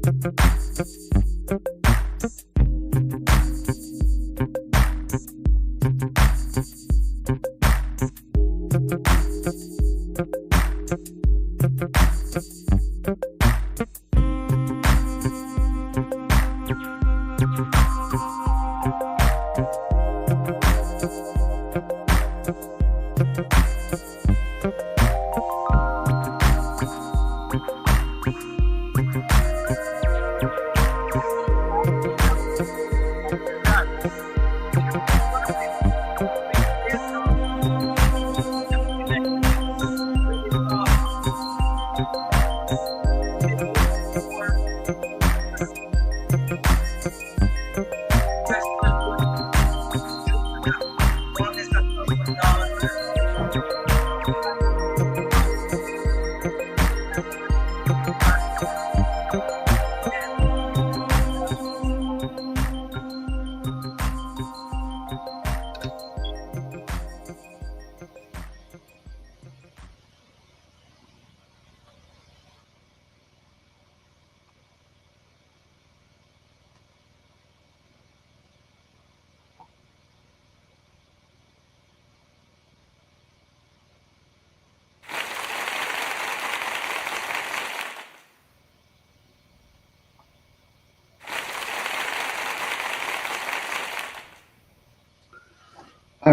All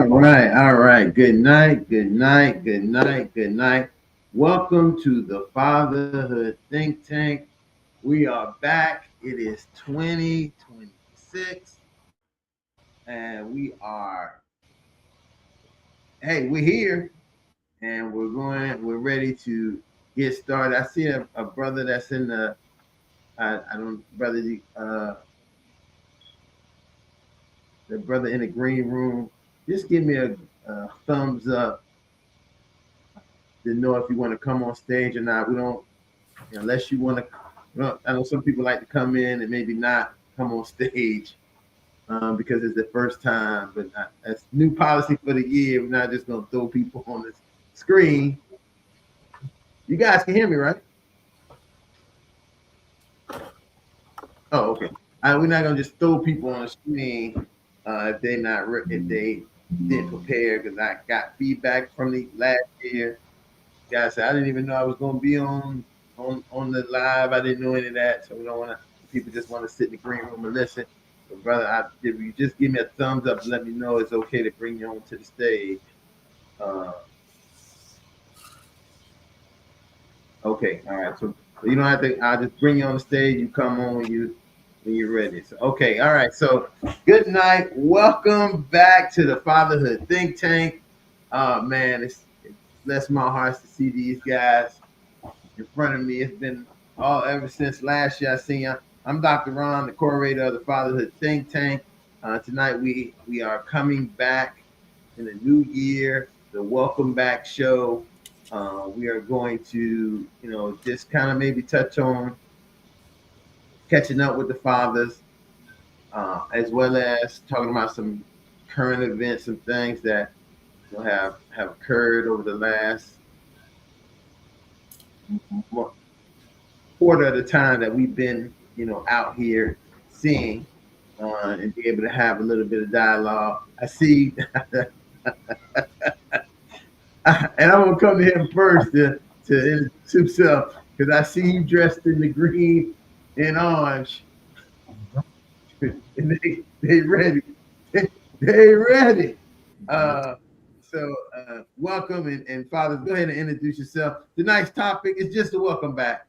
right, all right. Good night, good night, good night, good night. Welcome to the Fatherhood Think Tank. We are back. It is 2026, and we're here, and we're ready to get started. I see a brother that's in I don't, brother, the brother in the green room. Just give me a thumbs up to know if you want to come on stage or not. We don't, unless you want to. I know some people like to come in and maybe not come on stage because it's the first time. But that's new policy for the year. We're not just gonna throw people on the screen. You guys can hear me, right? Oh, okay. We're not gonna just throw people on the screen if they didn't prepare. Because I got feedback from the last year. Guys said I didn't even know I was gonna be on the live. I didn't know any of that, so we don't want to. People just want to sit in the green room and listen. But brother, if you just give me a thumbs up and let me know it's okay to bring you onto the stage. Okay, all right. So you don't have to. I'll just bring you on the stage. You come on when you're ready. So okay, all right. So good night. Welcome back to the Fatherhood Think Tank. Man, it bless my heart to see these guys in front of me. It's been ever since last year I seen you. I'm Dr. Ron, the curator of the Fatherhood Think Tank. Tonight we are coming back in the new year, the Welcome Back show. We are going to, just kind of maybe touch on catching up with the fathers, as well as talking about some current events and things that have occurred over the last quarter of the time that we've been, out here seeing, and be able to have a little bit of dialogue. I see, and I'm gonna come to him first to introduce himself because I see you dressed in the green and orange, and they ready, they ready. So welcome and fathers, go ahead and introduce yourself. Tonight's topic is just a welcome back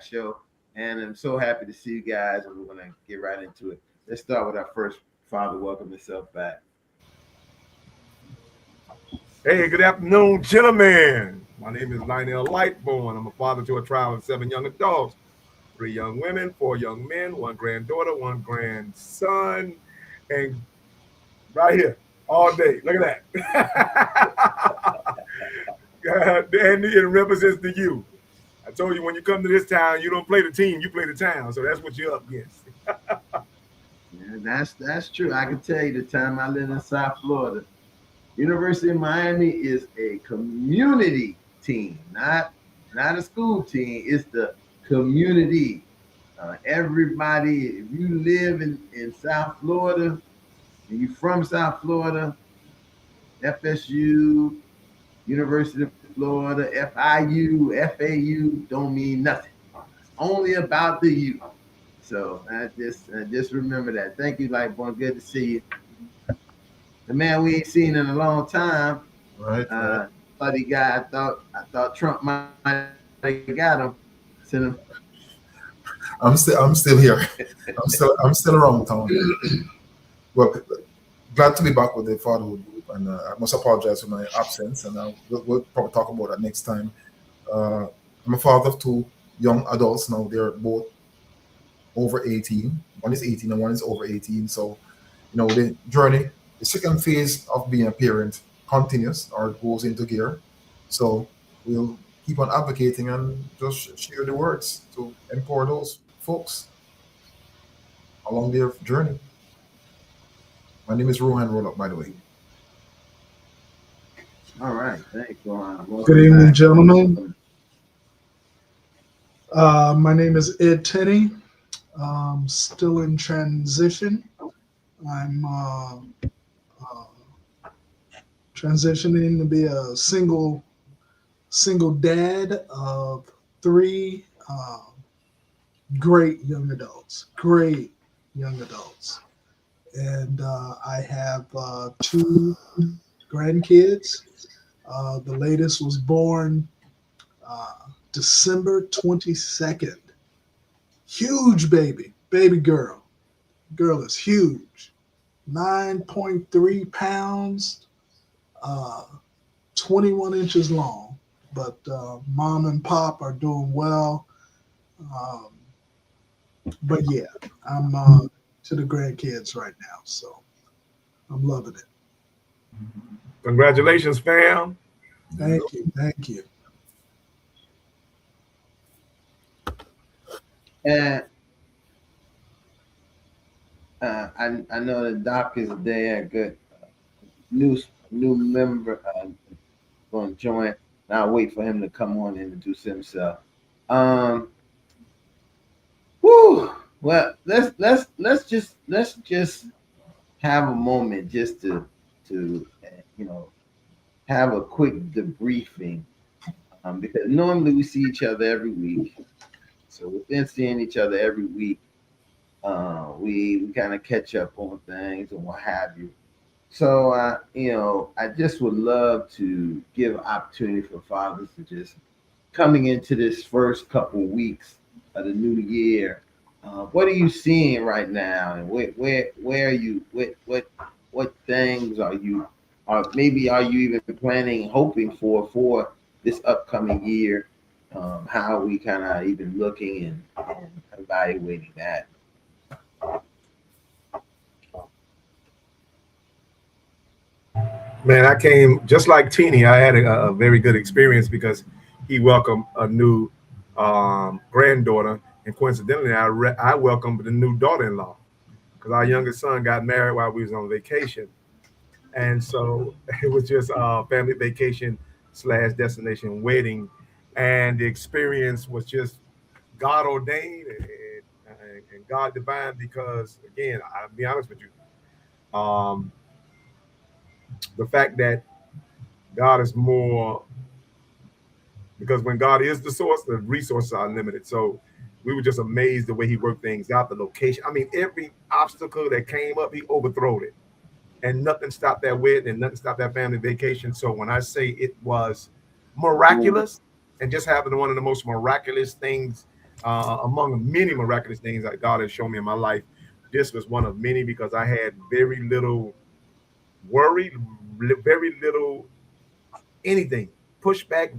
show, and I'm so happy to see you guys, and we're gonna get right into it. Let's start with our first father. Welcome yourself back. Hey, good afternoon, gentlemen. My name is Lionel Lightborn. I'm a father to a tribe of 7 young adults, 3 young women, 4 young men, 1 granddaughter, 1 grandson, and right here all day. Look at that. And it represents the you. I told you when you come to this town, you don't play the team, you play the town. So that's what you're up against. Yeah, that's true. I can tell you the time I lived in South Florida, University of Miami is a community team, not a school team. It's the community. Everybody, if you live in South Florida and you from South Florida, FSU, University of Florida, FIU, FAU don't mean nothing. It's only about the U. So I just remember that. Thank you, Lightborn. Good to see you. The man we ain't seen in a long time. Right. Thought he got. I thought Trump might have got him. Sent him. I'm still here. I'm still around town. Well, glad to be back with the Fatherhood group, and I must apologize for my absence, and we'll probably talk about that next time. I'm a father of two young adults now. They're both over 18. One is 18 and one is over 18. So, the journey, the second phase of being a parent continues or goes into gear. So we'll keep on advocating and just share the words to empower those folks along their journey. My name is Rohan Rollup, by the way. All right, thanks, Ron. Good evening, gentlemen. My name is Ed Tenney. Still in transition. I'm transitioning to be a single dad of three great young adults. And I have two grandkids. The latest was born December 22nd. Huge baby girl. Girl is huge. 9.3 pounds, 21 inches long. But mom and pop are doing well. But yeah, I'm to the grandkids right now, so I'm loving it. Congratulations, fam. Thank you. And I know the doc is there. Good new member going to join. Now I'll wait for him to come on and introduce himself. Well, let's just have a moment just to have a quick debriefing, because normally we see each other every week. So within seeing each other every week, we kind of catch up on things and what have you. So I just would love to give opportunity for fathers to just coming into this first couple weeks of the new year. What are you seeing right now, and where are you? What things are you, or maybe are you even planning, hoping for this upcoming year? How are we kind of even looking and evaluating that? Man, I came just like Teeny. I had a very good experience because he welcomed a new granddaughter, and coincidentally, I welcomed the new daughter-in-law because our youngest son got married while we was on vacation, and so it was just a family vacation / destination wedding, and the experience was just God ordained and God divine because, again, I'll be honest with you, the fact that God is more, because when God is the source, the resources are unlimited. So we were just amazed the way he worked things out, the location. I mean, every obstacle that came up, he overthrowed it. And nothing stopped that wedding and nothing stopped that family vacation. So when I say it was miraculous and just having one of the most miraculous things among many miraculous things that God has shown me in my life, this was one of many because I had very little worry, very little anything, pushback,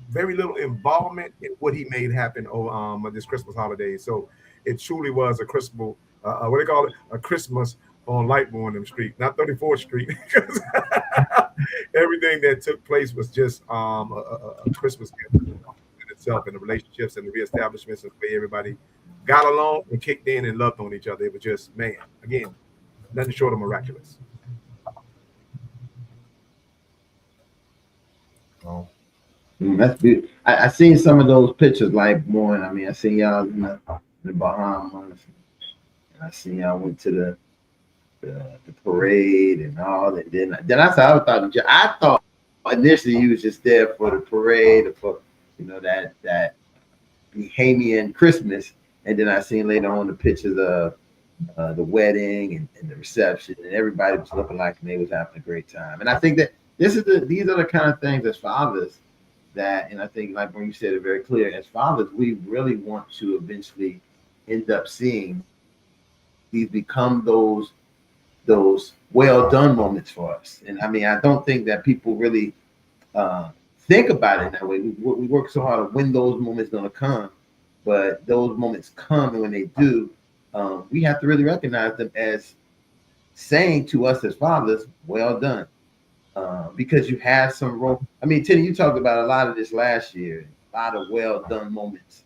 very little involvement in what he made happen this Christmas holiday. So it truly was a Christmas, what do they call it? A Christmas on Lightborn Street, not 34th Street, because everything that took place was just a Christmas gift in itself, and the relationships and the reestablishments and the way everybody got along and kicked in and loved on each other. It was just, man, again, nothing short of miraculous. That's beautiful. I seen some of those pictures, Lightborn. I mean, I seen y'all the Bahamas. And I seen I went to the parade and all that. Then I thought initially he was just there for the parade or for that Bahamian Christmas. And then I seen later on the pictures of the wedding and the reception, and everybody was looking like they was having a great time. And I think that these are the kind of things as fathers that, and I think like when you said it very clear, as fathers, we really want to eventually end up seeing these become those well done moments for us. And I mean, I don't think that people really think about it that way. We work so hard to when those moments gonna come, but those moments come, and when they do, we have to really recognize them as saying to us as fathers, "Well done," because you had some role. I mean, Teddy, you talked about a lot of this last year, a lot of well done moments,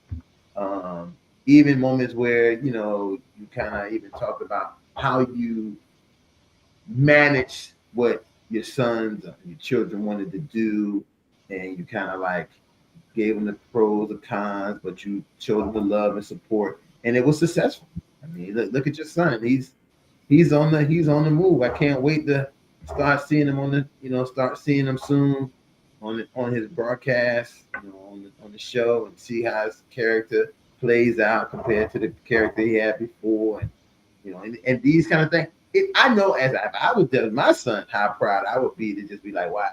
even moments where you kind of even talked about how you managed what your sons, your children wanted to do, and you kind of like gave them the pros and cons, but you showed them the love and support, and it was successful. I mean, look at your son. He's on the move. I can't wait to start seeing him start seeing him soon on his broadcast, on the show, and see how his character plays out compared to the character he had before, and these kind of things. I know as if I would tell my son how proud I would be to just be like, wow,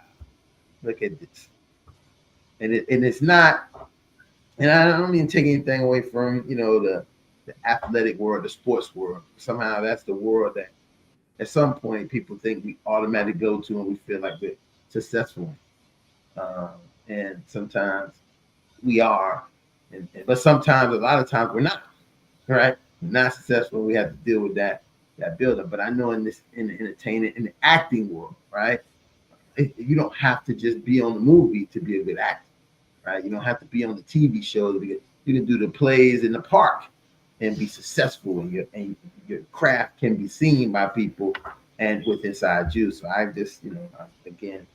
look at this. And it's not, and I don't mean to take anything away from, the athletic world, the sports world. Somehow that's the world that at some point people think we automatically go to and we feel like we're successful. And sometimes we are, but sometimes, a lot of times we're not, right? We're not successful. We have to deal with that buildup. But I know in the entertainment, in the acting world, right? You don't have to just be on the movie to be a good actor, right? You don't have to be on the TV show to be good. You can do the plays in the park and be successful, and your craft can be seen by people and with inside you. So I just, again,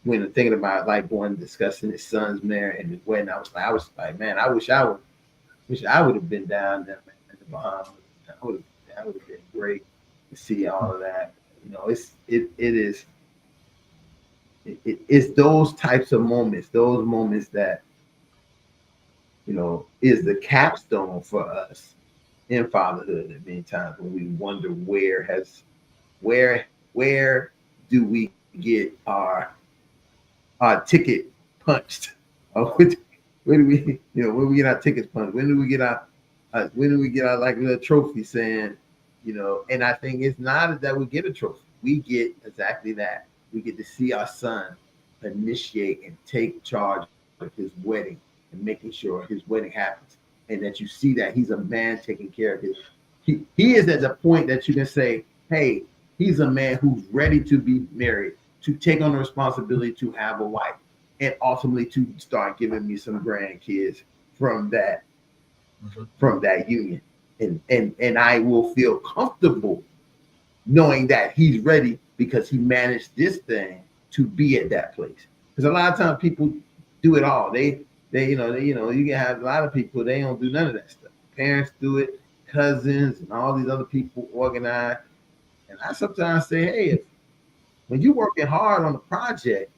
when thinking about like going discussing his son's marriage and his wedding, I was like, man, I wish I would have been down there in the Bahamas. That would have been great to see all of that. It's those types of moments, that is the capstone for us in fatherhood. At many times when we wonder where do we get our ticket punched? Or when do we when we get our tickets punched? When do we get our like little trophy saying, and I think it's not that we get a trophy. We get exactly that. We get to see our son initiate and take charge of his wedding and making sure his wedding happens. And that you see that he's a man taking care of his. He is at the point that you can say, hey, he's a man who's ready to be married, to take on the responsibility to have a wife, and ultimately to start giving me some grandkids from that union. And I will feel comfortable knowing that he's ready because he managed this thing to be at that place. Because a lot of times people do it all. They you can have a lot of people, they don't do none of that stuff. Parents do it, cousins and all these other people organize. And I sometimes say, hey, when you're working hard on a project,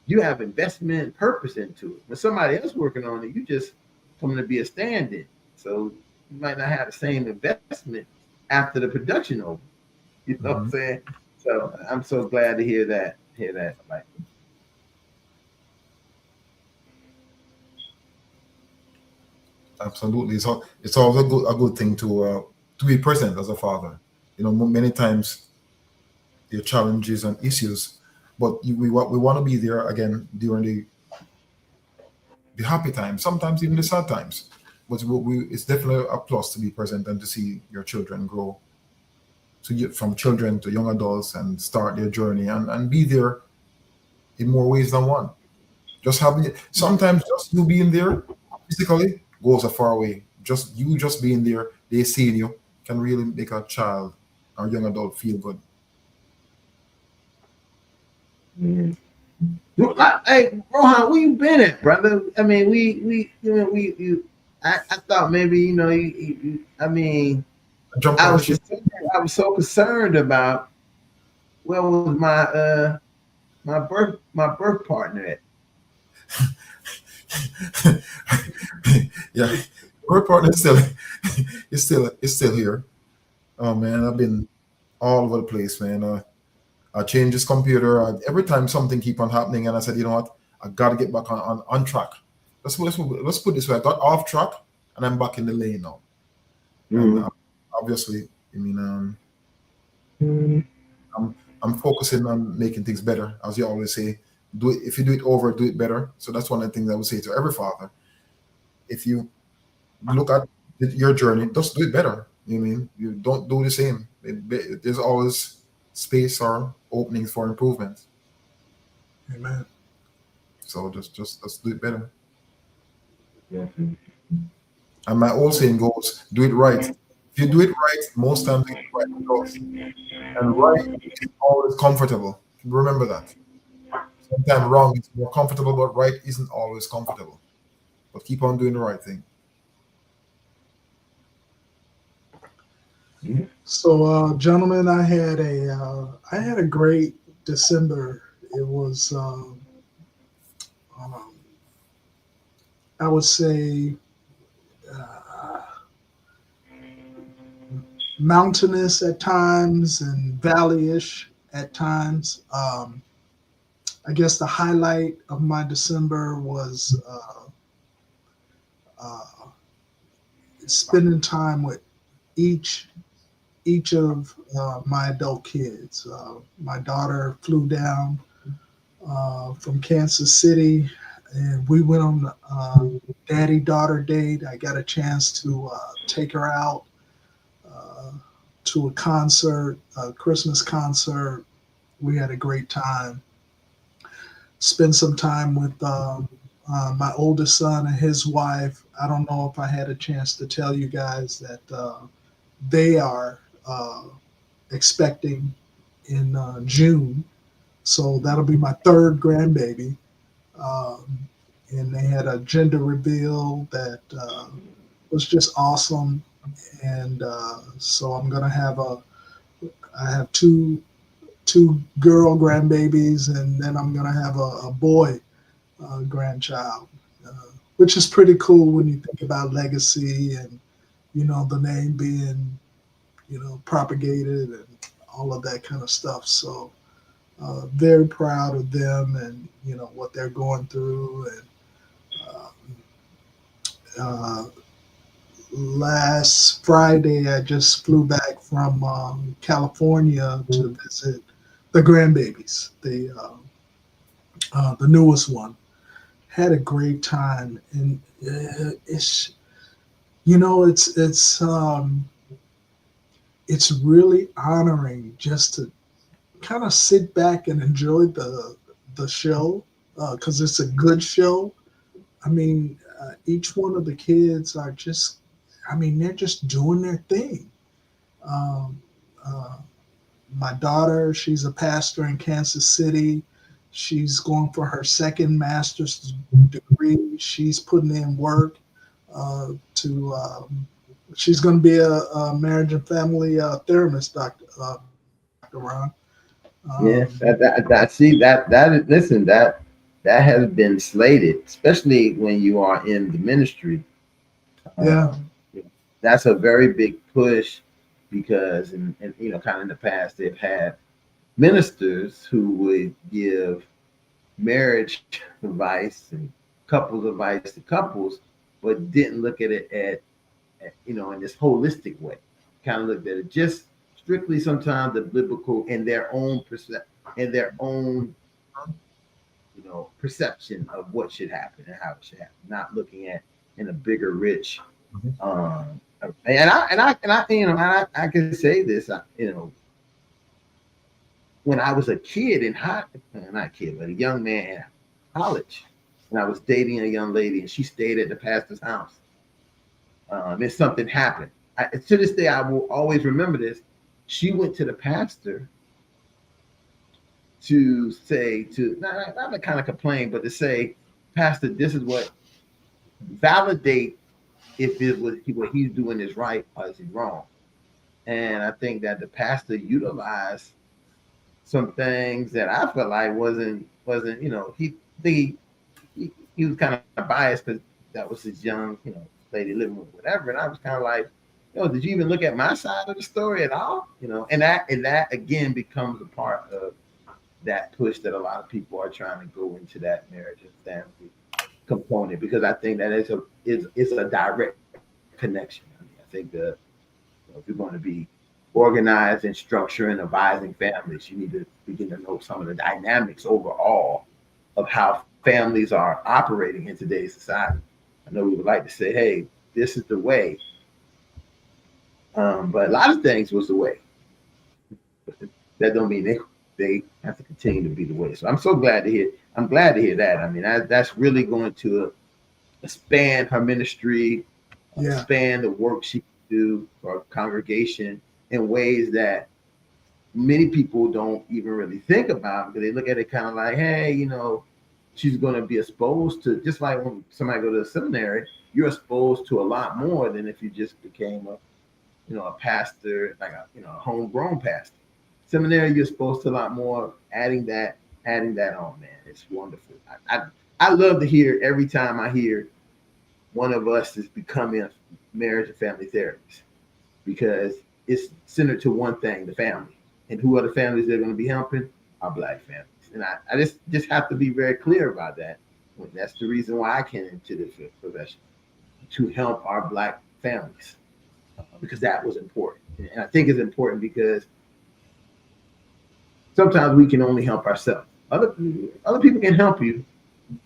you have investment and purpose into it. When somebody else working on it, you just coming to be a stand-in. So you might not have the same investment after the production over. You know what I'm saying? So I'm so glad to hear that. Like, absolutely. So it's always a good thing to be present as a father. Many times there are challenges and issues, but we want to be there again during the happy times, sometimes even the sad times. But it's definitely a plus to be present and to see your children grow, from children to young adults, and start their journey and be there in more ways than one. Sometimes just you being there physically goes a far way. Just being there, they seeing you, can really make a child or young adult feel good. hey, Rohan, where you been at, brother? I mean, I thought maybe I mean, Jump I on the was ship. I was so concerned about where was my birth partner at. Yeah, her partner is still is still here. Oh man, I've been all over the place, man. I changed his computer. Every time something keep on happening, and I said, you know what, I got to get back on track. Let's put it this way. I got off track, and I'm back in the lane now. And Mm-hmm. obviously, I mean, I'm I'm focusing on making things better, as you always say. Do it if you do it over, do it better. So that's one of the things I would say to every father. If you look at your journey, just do it better. You mean you don't do the same. There's always space or openings for improvement. Amen. So just do it better. Definitely. And my old saying goes, do it right. If you do it right, most times you get right results. And right is always comfortable. Remember that. Sometimes wrong is more comfortable, but right isn't always comfortable. But keep on doing the right thing. So, gentlemen, I had a great December. It was um, I would say uh, mountainous at times and valley-ish at times. I guess the highlight of my December was uh, spending time with each of my adult kids. My daughter flew down from Kansas City, and we went on daddy-daughter date. I got a chance to take her out uh, to a concert, a Christmas concert. We had a great time. Spend some time with my oldest son and his wife. I don't know if I had a chance to tell you guys that they are expecting in June. So that'll be my third grandbaby. Um, and they had a gender reveal that was just awesome. And so I have two girl grandbabies, and then I'm gonna have a boy grandchild, which is pretty cool when you think about legacy and the name being propagated and all of that kind of stuff. So very proud of them and what they're going through. And uh, last Friday, I just flew back from California to visit the grandbabies, the newest one. Had a great time, and it's it's really honoring just to kind of sit back and enjoy the show because it's a good show. I mean, each one of the kids are just, I mean, they're just doing their thing. Um, uh, my daughter, she's a pastor in Kansas City. She's going for her second master's degree. She's putting in work to. She's going to be a marriage and family therapist, Dr. Ron. Yes, Um, that see that is listen that has been slated, especially when you are in the ministry. yeah, Um, that's a very big push because, kind of in the past, they've had ministers who would give marriage advice and couples advice to couples, but didn't look at it in this holistic way. Kind of looked at it just strictly sometimes the biblical in their own in their own perception of what should happen and how it should happen, not looking at in a bigger, rich. Mhm. I can say this, when I was a kid in high, not a kid, but a young man in college, and I was dating a young lady, and she stayed at the pastor's house. And something happened. To this day, I will always remember this. She went to the pastor to say not to kind of complain, but to say, Pastor, this is what validate if it was what he's doing is right or is he wrong. And I think that the pastor utilized some things that I felt like wasn't he was kind of biased because that was his young lady living with whatever, and I was kind of like, did you even look at my side of the story at all? And that again becomes a part of that push that a lot of people are trying to go into that marriage and family component, because I think that it's a direct connection. I mean, I think if you're going to be organized and structure and advising families, you need to begin to know some of the dynamics overall of how families are operating in today's society. I know we would like to say, hey, this is the way, but a lot of things was the way. That don't mean they have to continue to be the way. So I'm so glad to hear. I'm glad to hear that. I mean, that's really going to expand her ministry, Yeah. expand the work she can do for a congregation in ways that many people don't even really think about, because they look at it kind of like, hey, she's going to be exposed to, just like when somebody go to a seminary, you're exposed to a lot more than if you just became a pastor, like a homegrown pastor. Seminary, you're exposed to a lot more. Adding that on, man, it's wonderful. I love to hear every time I hear one of us is becoming a marriage and family therapist, because it's centered to one thing: the family. And who are the families they're going to be helping? Our Black families. And I just have to be very clear about that. That's the reason why I came into this profession, to help our Black families, because that was important. And I think it's important because sometimes we can only help ourselves. Other people can help you,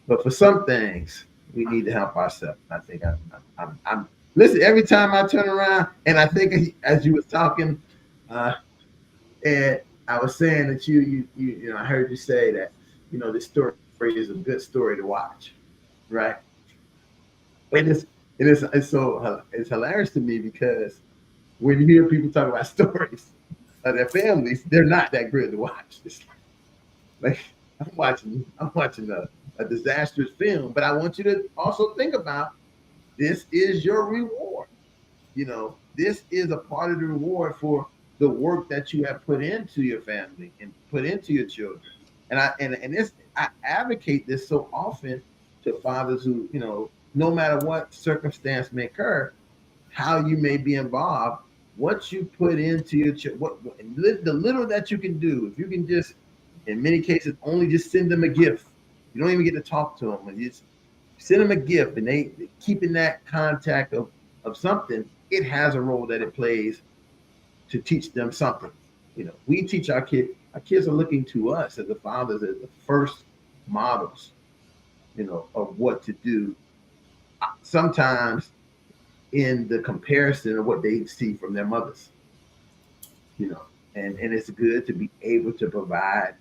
but for some things, we need to help ourselves. I think I'm listen, every time I turn around, and I think as you was talking, and I was saying that you I heard you say that this story is a good story to watch, right? And it's hilarious to me, because when you hear people talk about stories of their families, they're not that good to watch. It's like I'm watching a disastrous film, but I want you to also think about, this is your reward. This is a part of the reward for the work that you have put into your family and put into your children. And I advocate this so often to fathers who, no matter what circumstance may occur, how you may be involved, what you put into your the little that you can do. If you can just, in many cases, only just send them a gift. You don't even get to talk to them. You just send them a gift, and they keeping that contact of something. It has a role that it plays to teach them something. We teach our kids. Our kids are looking to us as the fathers as the first models, of what to do. Sometimes in the comparison of what they see from their mothers, and it's good to be able to provide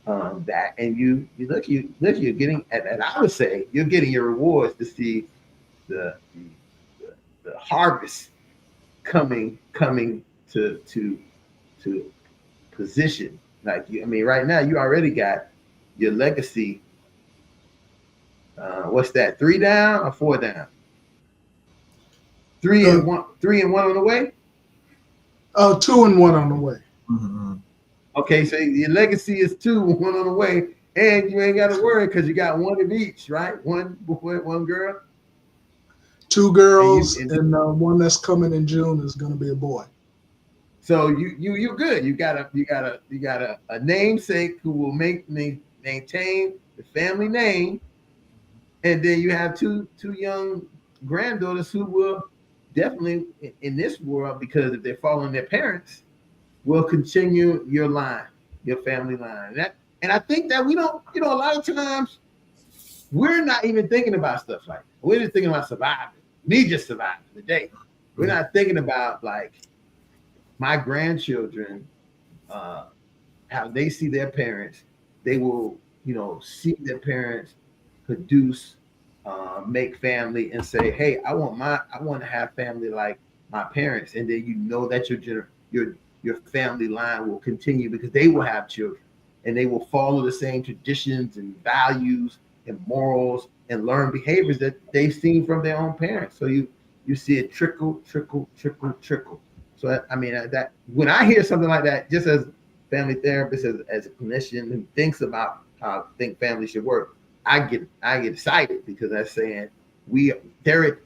that. And you're getting, and I would say you're getting your rewards to see the harvest coming to position. Like right now you already got your legacy. What's that? 3 down or 4 down? 3 and 1 on the way. 2 and 1 on the way. Mm-hmm. Okay, so your legacy is 2, 1 on the way, and you ain't got to worry because you got 1 of each, right? 1 boy, 1 girl. 2 girls, and one that's coming in June is going to be a boy. So you're good. You got a namesake who will maintain the family name, and then you have two young granddaughters who will definitely, in this world, because if they're following their parents, will continue your line, your family line. And I think that we don't, a lot of times we're not even thinking about stuff like that. We're just thinking about surviving. Me just surviving the day. We're not thinking about, like, my grandchildren, how they see their parents. They will, see their parents produce, make family, and say, hey, I want to have family like my parents. And then that your family line will continue, because they will have children and they will follow the same traditions and values and morals and learn behaviors that they've seen from their own parents. So you see it trickle, trickle, trickle, trickle. So I mean that when I hear something like that, just as family therapist, as a clinician who thinks about how I think family should work, I get excited because that's saying when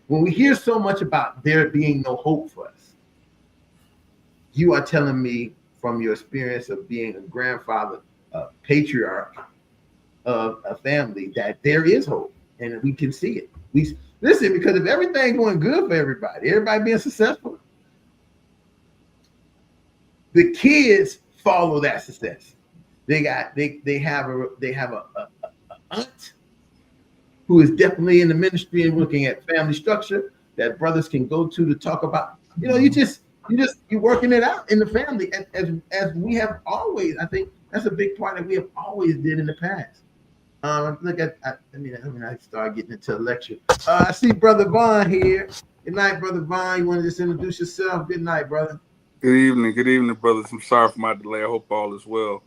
we hear so much about there being no hope for us, you are telling me from your experience of being a grandfather, a patriarch of a family, that there is hope and we can see it. We listen, because if everything's going good for everybody being successful, the kids follow that success. They have a aunt who is definitely in the ministry and looking at family structure that brothers can go to talk about. You know, you're working it out in the family as we have always. I think that's a big part that we have always did in the past. Look at I start getting into a lecture. I see Brother Vaughn here. Good night, Brother Vaughn. You want to just introduce yourself? Good night, brother. Good evening, brothers. I'm sorry for my delay. I hope all is well.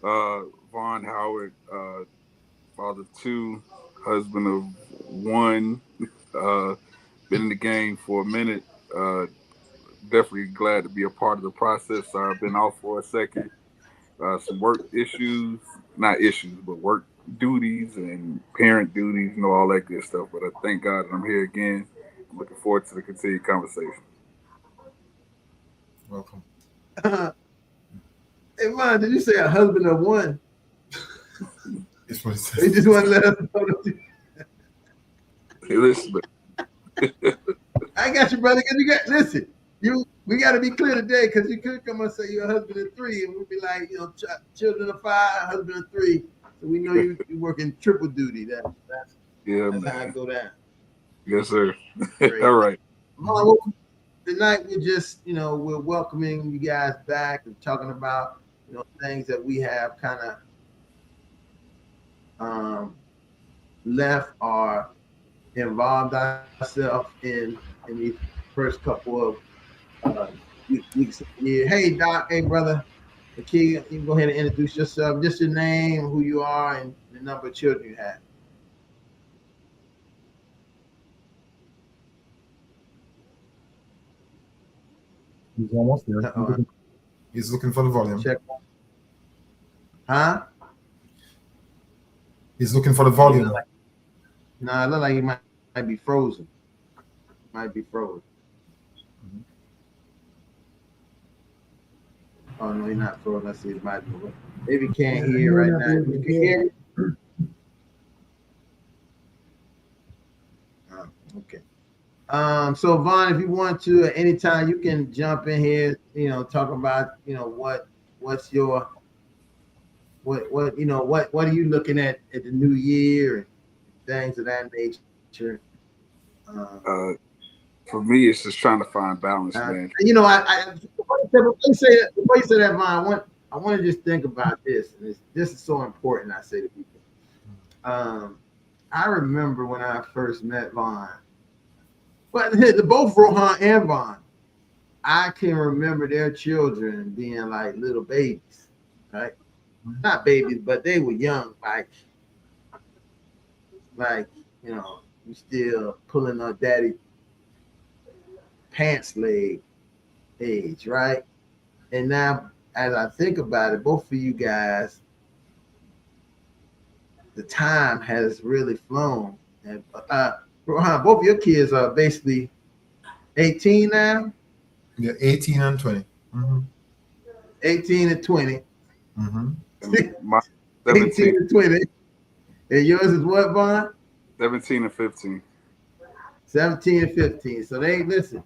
Vaughn Howard, father of two, husband of one. Been in the game for a minute. Definitely glad to be a part of the process. I've been off for a second. Some work issues, not issues, but work duties and parent duties, all that good stuff. But I thank God that I'm here again. I'm looking forward to the continued conversation. Welcome. Hey, man, did you say a husband of one? It's what it says. They just want to let us know that Hey, listen, I got you, brother. Cause listen. We got to be clear today, because you could come and say you're a husband of three, and we'll be like, children of five, husband of three. So we know you working triple duty. That's how I go down. Yes, sir. All right. Tonight we're just, we're welcoming you guys back and talking about, things that we have kind of left or involved ourselves in these first couple of weeks of the year. Hey, Doc. Hey, brother. Okay, you can go ahead and introduce yourself. Just your name, who you are, and the number of children you have. He's almost there. He's looking for the volume. Check. Huh? He's looking for the volume. No, it looks like he might be frozen. Might be frozen. Oh no, he's not frozen. Let's see, it might be. Maybe he can't hear right now. You can hear me? Oh, okay. So Vaughn, if you want to at any time, you can jump in here, talk about, what's your what are you looking at the new year and things of that nature. For me, it's just trying to find balance, man. Before you say that, Vaughn, I want to just think about this, and this is so important. I say to people, I remember when I first met Vaughn. But both Rohan and Vaughn, I can remember their children being like little babies, right? Not babies, but they were young, you still pulling on daddy pants leg age, right? And now, as I think about it, both of you guys, the time has really flown. And Rohan, both of your kids are basically 18 now? Yeah, 18 and 20. Mm-hmm. 18 and 20. Mm-hmm. 18 and 20. And yours is what, Vaughn? 17 and 15. 17 and 15. So listen,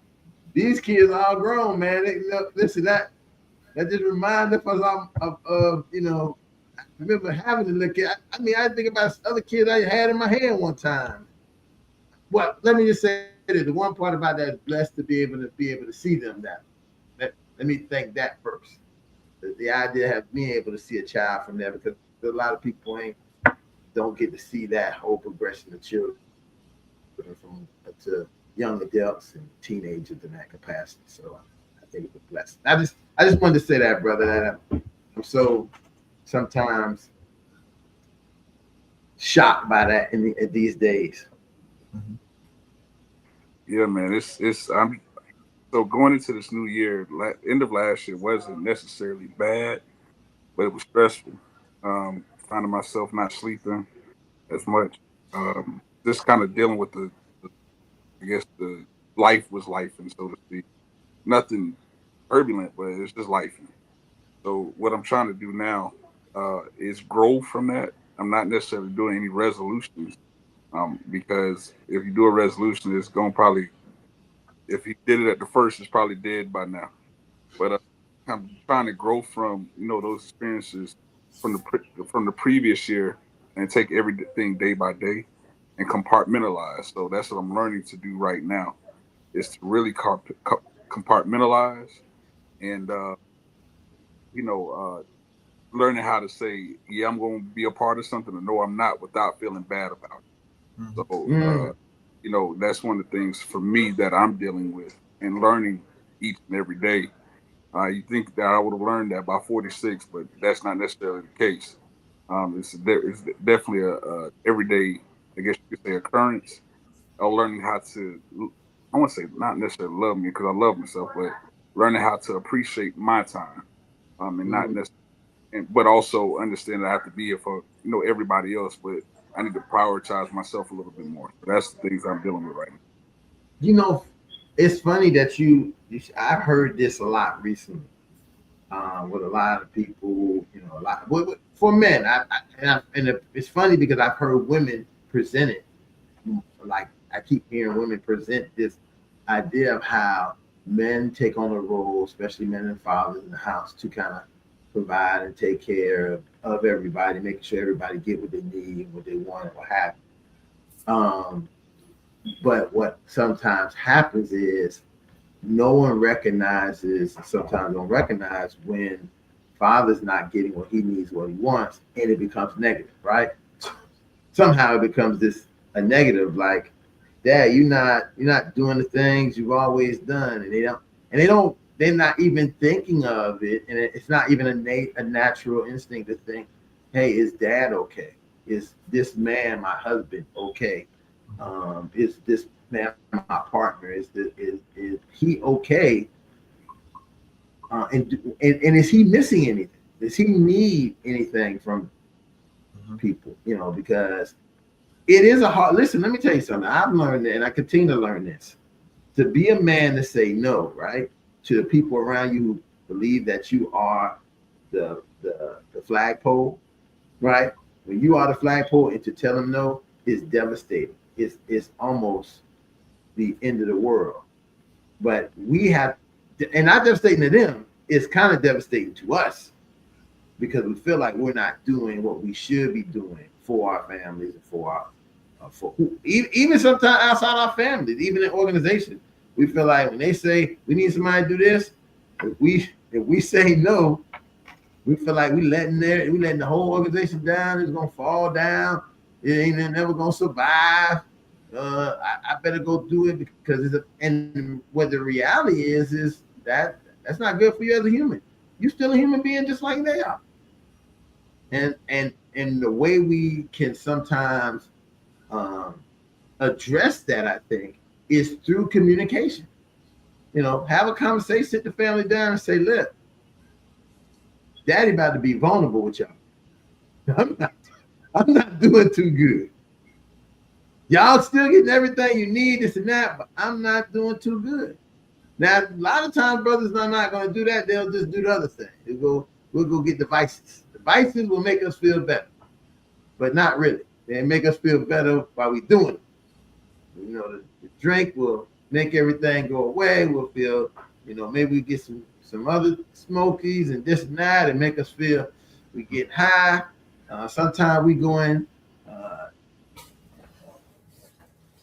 these kids are all grown, man. Listen, that just reminds us of I remember having a little kid. I think about other kids I had in my hand one time. Well, let me just say that the one part about that is blessed to be able to see them now. Let me think that first. The idea of being able to see a child from there, because a lot of people don't get to see that whole progression of children from to young adults and teenagers in that capacity. So I think it's a blessing. I just wanted to say that, brother, that I'm so sometimes shocked by that in these days. Mm-hmm. Yeah, man. I'm so going into this new year. End of last year wasn't necessarily bad, but it was stressful. Finding myself not sleeping as much. Just kind of dealing with the I guess the life was life, and so to speak. Nothing turbulent, but it's just life. So what I'm trying to do now is grow from that. I'm not necessarily doing any resolutions because if you do a resolution, it's going to probably, if you did it at the first, it's probably dead by now. But I'm trying to grow from those experiences from from the previous year and take everything day by day and compartmentalize. So that's what I'm learning to do right now is to really compartmentalize and you know learning how to say, yeah, I'm going to be a part of something, or no, I'm not, without feeling bad about it. Mhm. So, Mm. that's one of the things for me that I'm dealing with and learning each and every day. You think that I would have learned that by 46, but that's not necessarily the case. It's definitely a everyday, I guess you could say, occurrence of learning how to, I want to say not necessarily love me because I love myself, but learning how to appreciate my time and not Mm. necessarily but also understand that I have to be here for everybody else, but I need to prioritize myself a little bit more. So that's the things I'm dealing with right now. You know, it's funny that I've heard this a lot recently with a lot of people. A lot for men. It's funny because I've heard women present it like I keep hearing women present this idea of how men take on a role, especially men and fathers in the house, to kind of provide and take care of everybody, making sure everybody get what they need, what they want, and what have you. But what sometimes happens is no one recognizes, sometimes don't recognize when father's not getting what he needs, what he wants, and it becomes negative, right? Somehow it becomes this a negative, like, Dad, you're not doing the things you've always done, and they're not even thinking of it, and it's not even a natural instinct to think, hey, is Dad okay? Is this man, my husband, okay? Is this man my partner? Is he okay? And is he missing anything? Does he need anything from Mhm. people? Because it is a hard. Listen, let me tell you something. I've learned it, and I continue to learn this. To be a man to say no, right, to the people around you who believe that you are the flagpole, right? When you are the flagpole, and to tell them no is devastating. It's almost the end of the world. But we have, and not devastating to them. It's kind of devastating to us because we feel like we're not doing what we should be doing for our families and for our even sometimes outside our families, even in organizations, we feel like when they say we need somebody to do this, if we say no, we feel like we letting the whole organization down. It's gonna fall down. It ain't never gonna survive. I better go do it because and what the reality is that that's not good for you as a human. You're still a human being just like they are. And the way we can sometimes um, address that, I think, is through communication. Have a conversation, sit the family down, and say, "Look, Daddy about to be vulnerable with y'all. I'm not, I'm not doing too good. Y'all still getting everything you need, this and that, but I'm not doing too good." Now, a lot of times, brothers are not going to do that. They'll just do the other thing. We'll go get devices. Devices will make us feel better, but not really. They make us feel better while we doing it. The drink will make everything go away. We'll feel, maybe we get some other smokies and this and that, and make us feel we get high. Sometimes we go in, uh,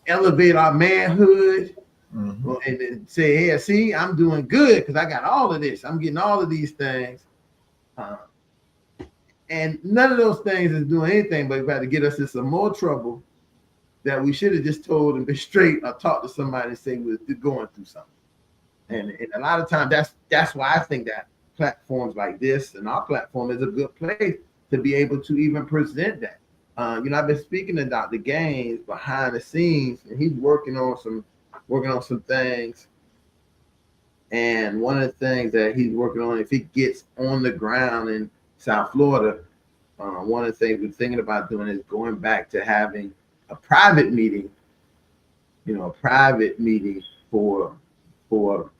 elevate our manhood, Mhm. and then say, "Hey, see, I'm doing good because I got all of this. I'm getting all of these things." Uh, and none of those things is doing anything but about to get us in some more trouble that we should have just told and been straight or talked to somebody and say we're going through something. And a lot of times that's why I think that platforms like this and our platform is a good place to be able to even present that. I've been speaking to Dr. Gaines behind the scenes, and he's working on some working on some things. And one of the things that he's working on, if it gets on the ground in South Florida, one of the things we're thinking about doing is going back to having a private meeting, a private meeting for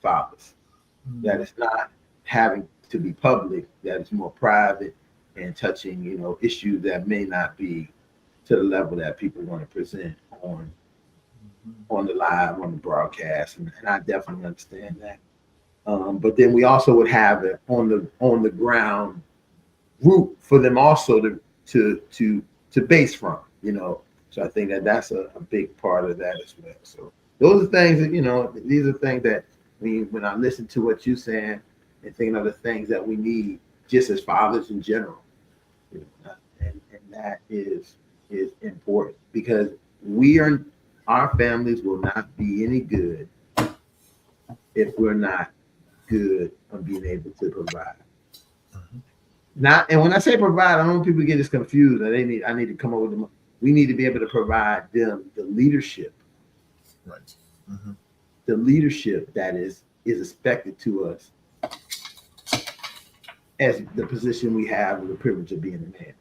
fathers. That is not having to be public, that is more private and touching, issues that may not be to the level that people want to present on the live, on the broadcast, and I definitely understand that. But then we also would have it on the ground route for them also to base from, So I think that that's a big part of that as well. So those are things that these are things that when I listen to what you're saying and thinking of the things that we need just as fathers in general, and that is important because our families will not be any good if we're not good on being able to provide. Not, and when I say provide, I don't want people to get this confused. I need to come up with them. We need to be able to provide them the leadership, Right. the leadership that is expected to us as the position we have and the privilege of being a man.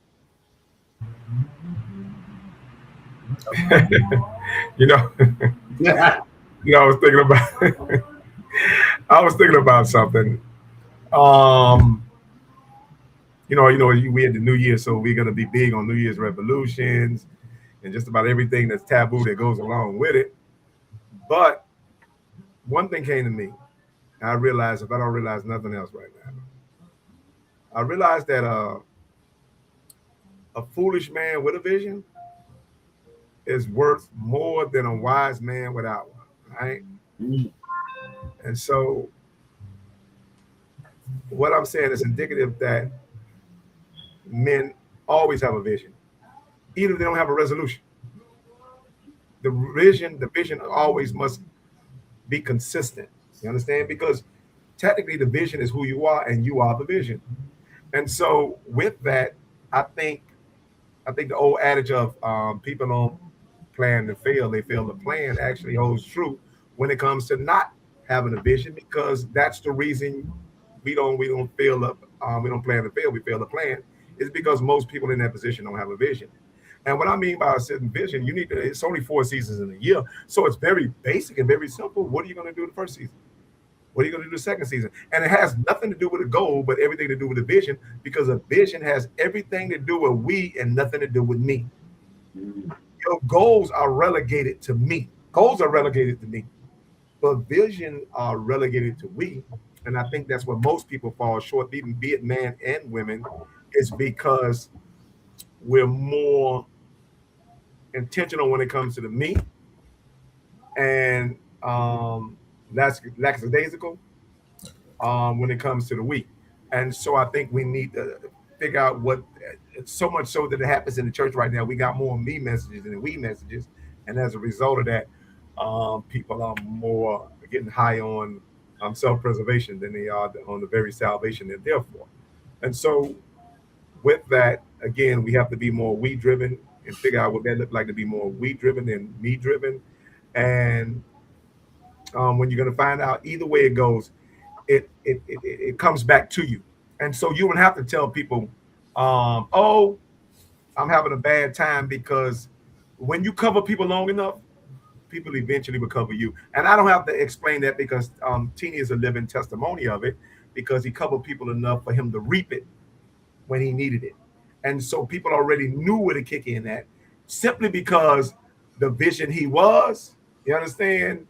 I was thinking about I was thinking about something. We had the New Year, so we're gonna be big on New Year's resolutions and just about everything that's taboo that goes along with it. But one thing came to me. I realized if I don't realize nothing else right now, I realized that a foolish man with a vision is worth more than a wise man without one, right? And so what I'm saying is indicative that men always have a vision, even if they don't have a resolution. The vision always must be consistent. You understand? Because technically the vision is who you are and you are the vision. And so with that, I think the old adage of people don't plan to fail, they fail to plan actually holds true when it comes to not having a vision, because that's the reason we don't fail up we don't plan to fail, we fail to plan, is because most people in that position don't have a vision. And what I mean by a certain vision, it's only 4 seasons in a year. So it's very basic and very simple. What are you going to do the first season? What are you going to do the second season? And it has nothing to do with a goal, but everything to do with a vision, because a vision has everything to do with we and nothing to do with me. Your goals are relegated to me. Goals are relegated to me, but vision are relegated to we. And I think that's where most people fall short, even be it man and women, is because we're more intentional when it comes to the me, and that's lackadaisical when it comes to the we. And so I think we need to figure out what. So much so that it happens in the church right now. We got more me messages than we messages, and as a result of that, people are more getting high on self-preservation than they are on the very salvation they're there for. And so, with that, again, we have to be more we driven and figure out what that look like to be more we driven than me driven. And when you're going to find out, either way it goes, it comes back to you. And so you would have to tell people, oh, I'm having a bad time, because when you cover people long enough, people eventually will cover you. And I don't have to explain that, because Teeny is a living testimony of it, because he covered people enough for him to reap it when he needed it. And so people already knew where to kick in at, simply because the vision he was, you understand,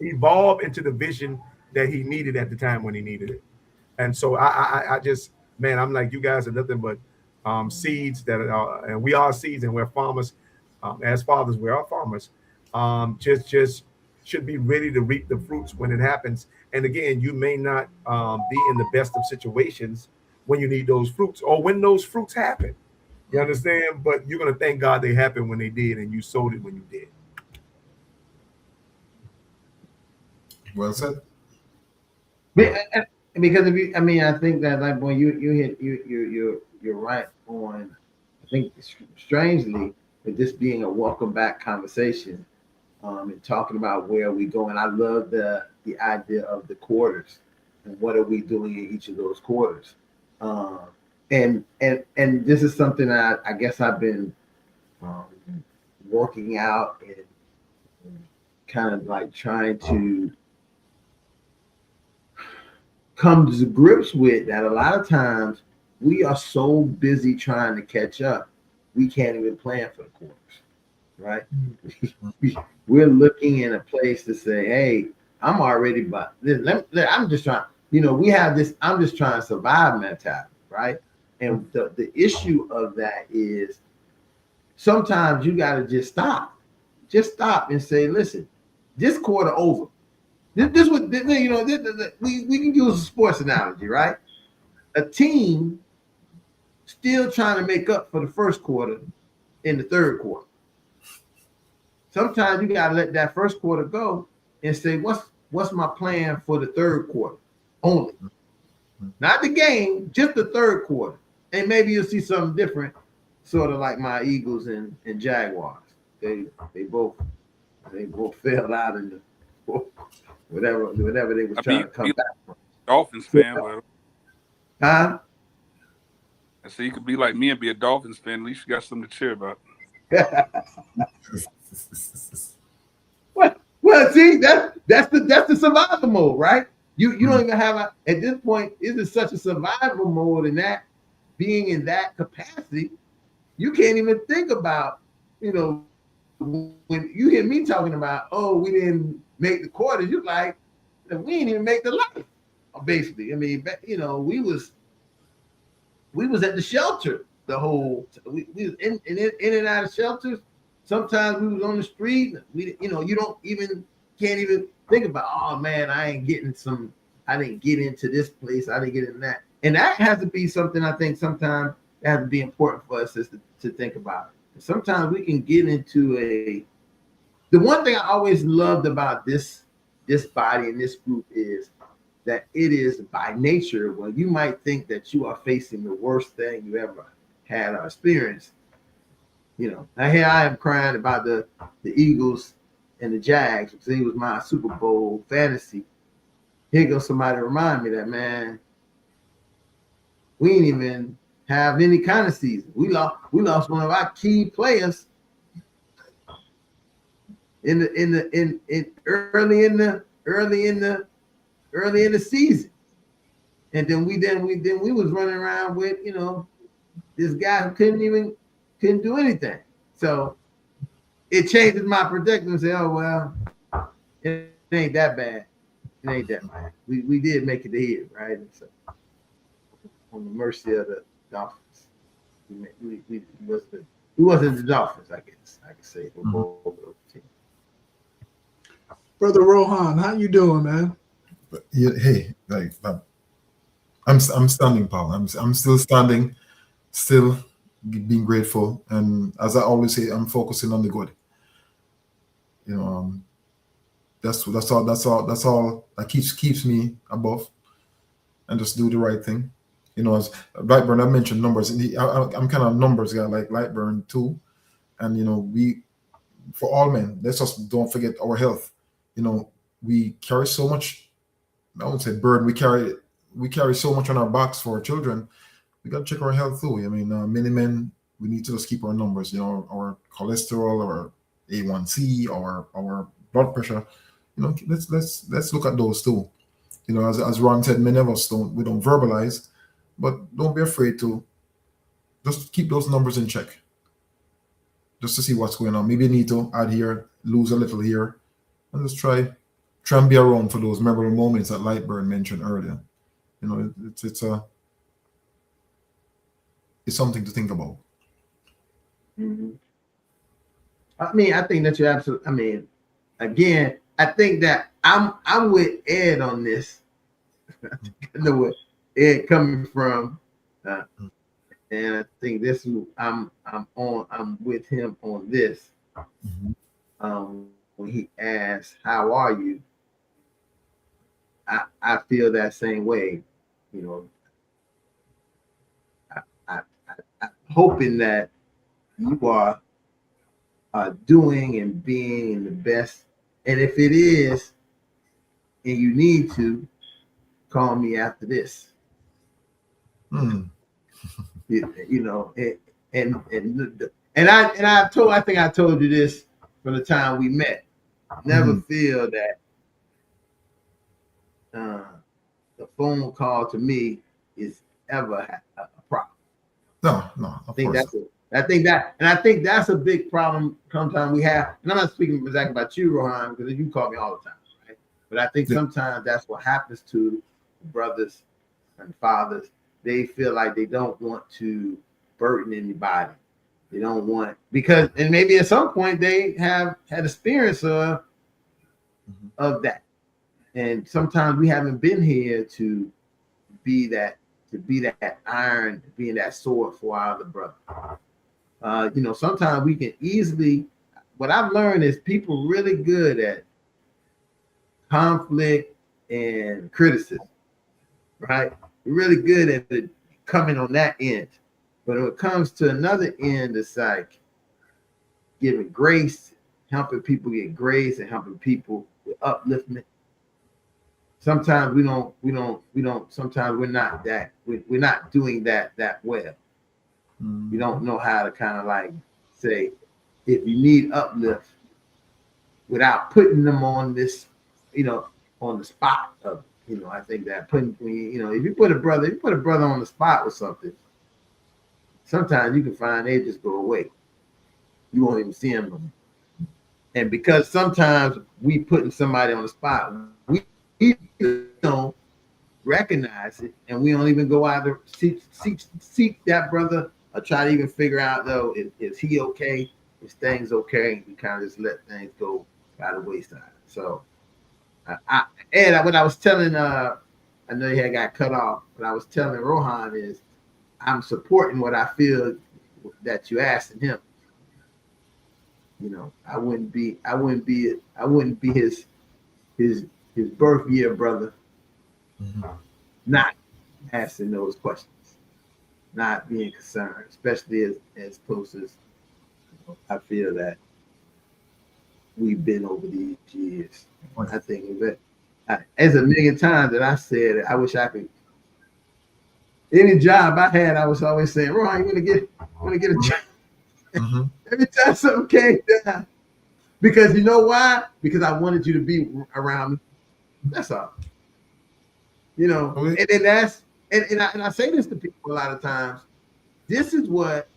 evolved into the vision that he needed at the time when he needed it. And so I just, man, I'm like, you guys are nothing but seeds that are, and we are seeds, and we're farmers. As fathers, we are farmers. Just should be ready to reap the fruits when it happens. And again, you may not be in the best of situations when you need those fruits, or when those fruits happen. You understand? But you're gonna thank God they happened when they did, and you sowed it when you did. Well said. Because I think that, like, when you're right on. I think strangely, with this being a welcome back conversation, and talking about where we go. And I love the idea of the quarters and what are we doing in each of those quarters. Um, and this is something I guess I've been um, working out and kind of like trying to come to grips with, that a lot of times we are so busy trying to catch up, we can't even plan for the quarters, right? We're looking in a place to say, hey, I'm already, but I'm just trying, we have this, I'm just trying to survive mentality, right? And the issue of that is sometimes you got to just stop and say, listen, this quarter over. This was, we can use a sports analogy, right? A team still trying to make up for the first quarter in the third quarter. Sometimes you got to let that first quarter go and say, what's my plan for the third quarter only? Not the game, just the third quarter. And maybe you'll see something different, sort of like my Eagles and Jaguars. They both fell out in the whatever they was trying to come back from. Dolphins fan, but Huh? I say you could be like me and be a Dolphins fan. At least you got something to cheer about. Well, see, that's the survival mode, right? You don't even have at this point, it is such a survival mode, and that being in that capacity, you can't even think about, when you hear me talking about, oh, we didn't make the quarters, you're like, we didn't even make the life. Basically, I mean, we was at the shelter the whole. We was in and out of shelters. Sometimes we was on the street. You don't even can't even think about. Oh man, I didn't get into this place. I didn't get in that, and that has to be something I think sometimes that has to be important for us is to think about. Sometimes we can get into the one thing I always loved about this body and this group is that it is by nature, when you might think that you are facing the worst thing you ever had or experienced, now here I am crying about the Eagles and the Jags, because it was my Super Bowl fantasy. Here goes somebody to remind me that, man, we didn't even have any kind of season. We lost one of our key players in early in the season, and then we was running around with this guy who couldn't do anything. So it changes my predicament and say, oh well, it ain't that bad. It ain't that bad. We did make it to here, right? And so on the mercy of the Dolphins, we wasn't the Dolphins, I guess I could say. Brother Rohan, how you doing, man? Yeah, hey, I'm standing, pal. I'm still standing, still being grateful, and as I always say, I'm focusing on the good. That's all that keeps me above, and just do the right thing. As Lightburn, I mentioned numbers, and I'm kind of a numbers guy like Lightburn too, and we, for all men, let's just don't forget our health. We carry so much. I won't say burden. We carry so much on our backs for our children. We got to check our health too. I mean, many men, we need to just keep our numbers. Our cholesterol, or A1C, or our blood pressure. Let's look at those too. As Ron said, many of us don't verbalize, but don't be afraid to just keep those numbers in check, just to see what's going on. Maybe you need to add here, lose a little here, and just try and be around for those memorable moments that Lightburn mentioned earlier. It's something to think about. Mm-hmm. I mean, I think that you're absolutely. I mean, again, I think that I'm with Ed on this. I know where Ed coming from, and I think this I'm with him on this. When he asks, "How are you?" I feel that same way. I'm hoping that you are doing and being the best. And if it is, and you need to, call me after this. Mm. You know, and I think I told you this from the time we met. Never feel that the phone call to me is ever a problem. No, I think that's a big problem sometimes we have. And I'm not speaking exactly about you, Rohan, because you call me all the time, right? But I think sometimes that's what happens to brothers and fathers. They feel like they don't want to burden anybody. They don't want, because, and maybe at some point they have had experience of that. And sometimes we haven't been here to be that iron, being that sword for our other brother. You know, sometimes we can easily, what I've learned is people really good at conflict and criticism, right? We're really good at it coming on that end. But when it comes to another end, it's like giving grace, helping people get grace and helping people with upliftment. Sometimes we don't, sometimes we're not that, we're not doing that well. We don't know how to kind of like say, if you need uplift without putting them on this, you know, on the spot of, you know, I think that putting, you know, if you put a brother on the spot with something, sometimes you can find they just go away. You won't even see them. And because sometimes we putting somebody on the spot, we don't recognize it, and we don't even go out to seek that brother or try to even figure out, though, is he okay? Is things okay? We kind of just let things go by the wayside. So, what I was telling, I know he had got cut off, but I was telling Rohan is I'm supporting what I feel that you asked him. You know, I wouldn't be his birth year brother, not asking those questions, not being concerned, especially as close as, you know, I feel that we've been over these years. I think that as a million times that I said, I wish I could. Any job I had, I was always saying, "Ron, you want to get a job?" Every time something came down, because you know why? Because I wanted you to be around me. That's all. You know, and that's and I say this to people a lot of times. This is what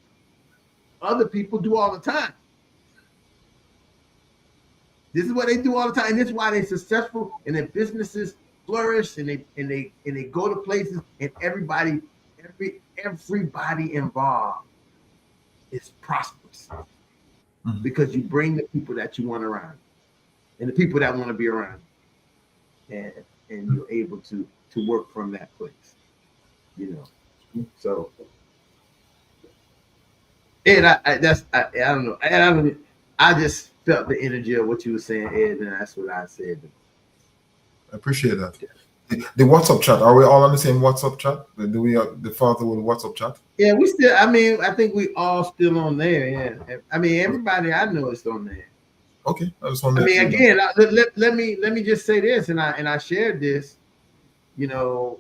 other people do all the time. This is what they do all the time, and this is why they're successful and their businesses flourish, and they go to places, and everybody involved is prosperous because you bring the people that you want around, and the people that want to be around, and you're able to work from that place, you know. So, and I don't know, I just felt the energy of what you were saying, Ed, and that's what I said. I appreciate that. The WhatsApp chat, are we all on the same WhatsApp chat? Do we the Fatherhood WhatsApp chat? Yeah, we still, I mean, I think we all still on there. Yeah, I mean, everybody I know is on there. Okay, I just want to. I mean, again, let me just say this, and I shared this. You know,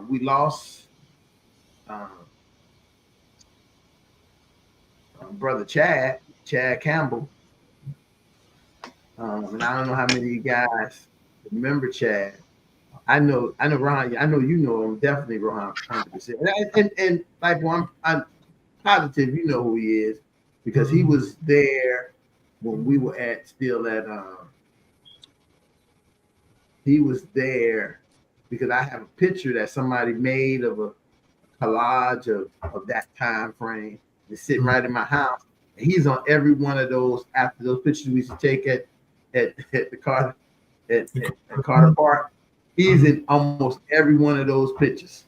we lost brother Chad Campbell, and I don't know how many of you guys remember Chad. I know Ron. I know you know him, definitely Ron, 100%. And like, well, I'm positive you know who he is because he was there when we were still at. He was there because I have a picture that somebody made of a collage of that time frame. It's sitting right in my house. And he's on every one of those after those pictures we used to take at the Carter at Carter Park. He's in almost every one of those pictures.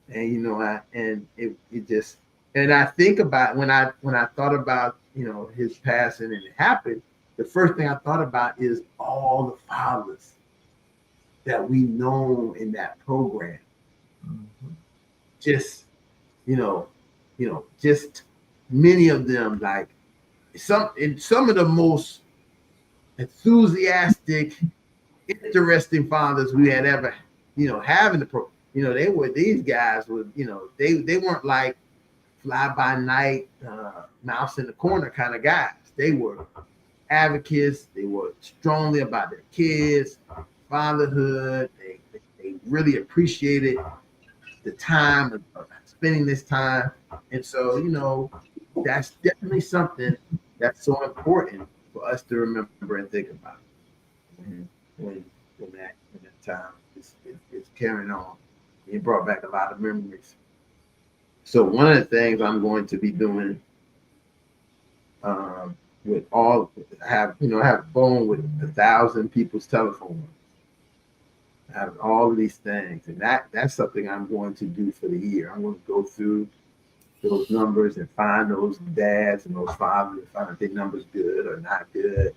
And you know, it just, and I think about when I thought about, you know, his passing and it happened, the first thing I thought about is all the fathers that we know in that program. Just, you know, just many of them, like some of the most enthusiastic, interesting fathers we had ever, having the pro. These guys were, they weren't like fly by night, mouse in the corner kind of guys. They were advocates. They were strongly about their kids, fatherhood. They really appreciated the time of spending this time. And so, that's definitely something that's so important for us to remember and think about when that time is carrying on. It brought back a lot of memories. So one of the things I'm going to be doing with all, I have a phone with 1,000 people's telephone. I have all of these things, and that's something I'm going to do for the year. I'm going to go through those numbers and find those dads and those fathers and find if their numbers good or not good.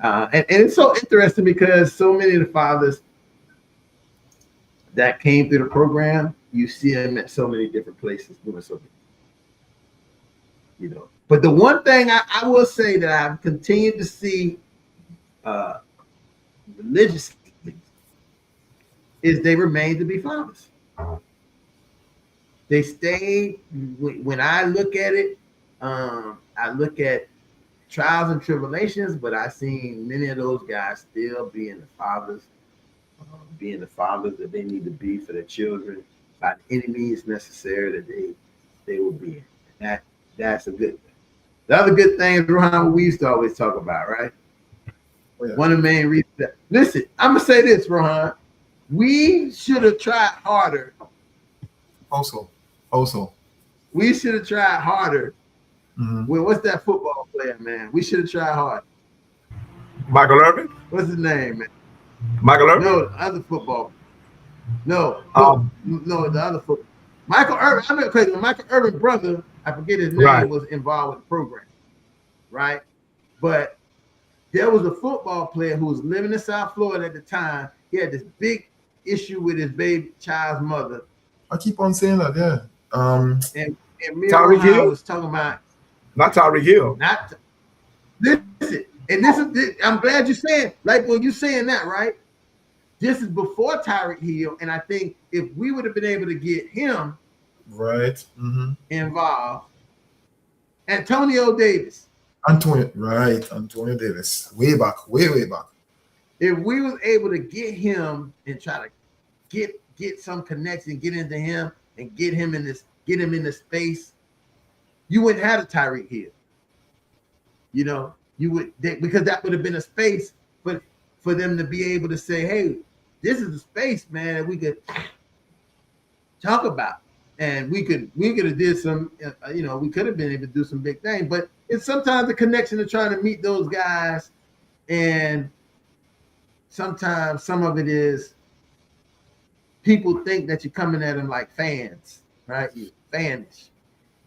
And it's so interesting because so many of the fathers that came through the program, you see them at so many different places doing something. But the one thing I will say that I've continued to see religiously is they remain to be fathers. They stay. When I look at it, I look at trials and tribulations, but I've seen many of those guys still being the fathers that they need to be for their children, by any means necessary that they will be. That's a good thing. The other good thing is, Rohan, we used to always talk about, right? Oh, yeah. One of the main reasons that, listen, I'm gonna say this, Rohan, we should have tried harder. Also, we should have tried harder. Well, what's that football player, man? We should have tried harder. Michael Irvin? What's his name, man? Michael Irvin? No, the other football. No, the other football. Michael Irvin. I'm not crazy. Michael Irvin's brother, I forget his name, was involved with the program, right? But there was a football player who was living in South Florida at the time. He had this big issue with his baby child's mother. I keep on saying that, yeah. And Tyreek Hill was talking about not Tyreek Hill. Listen, and this is. I'm glad you're saying, like when you're saying that, right? This is before Tyreek Hill, and I think if we would have been able to get him involved, Antonio Davis, way back. If we was able to get him and try to get some connection, get into him, and get him in the space, you wouldn't have a Tyreek Hill. You would, because that would have been a space for them to be able to say, hey, this is a space, man, that we could talk about. And we could have did some, we could have been able to do some big things. But it's sometimes the connection of trying to meet those guys. And sometimes some of it is people think that you're coming at them like fans, right? You're fanish.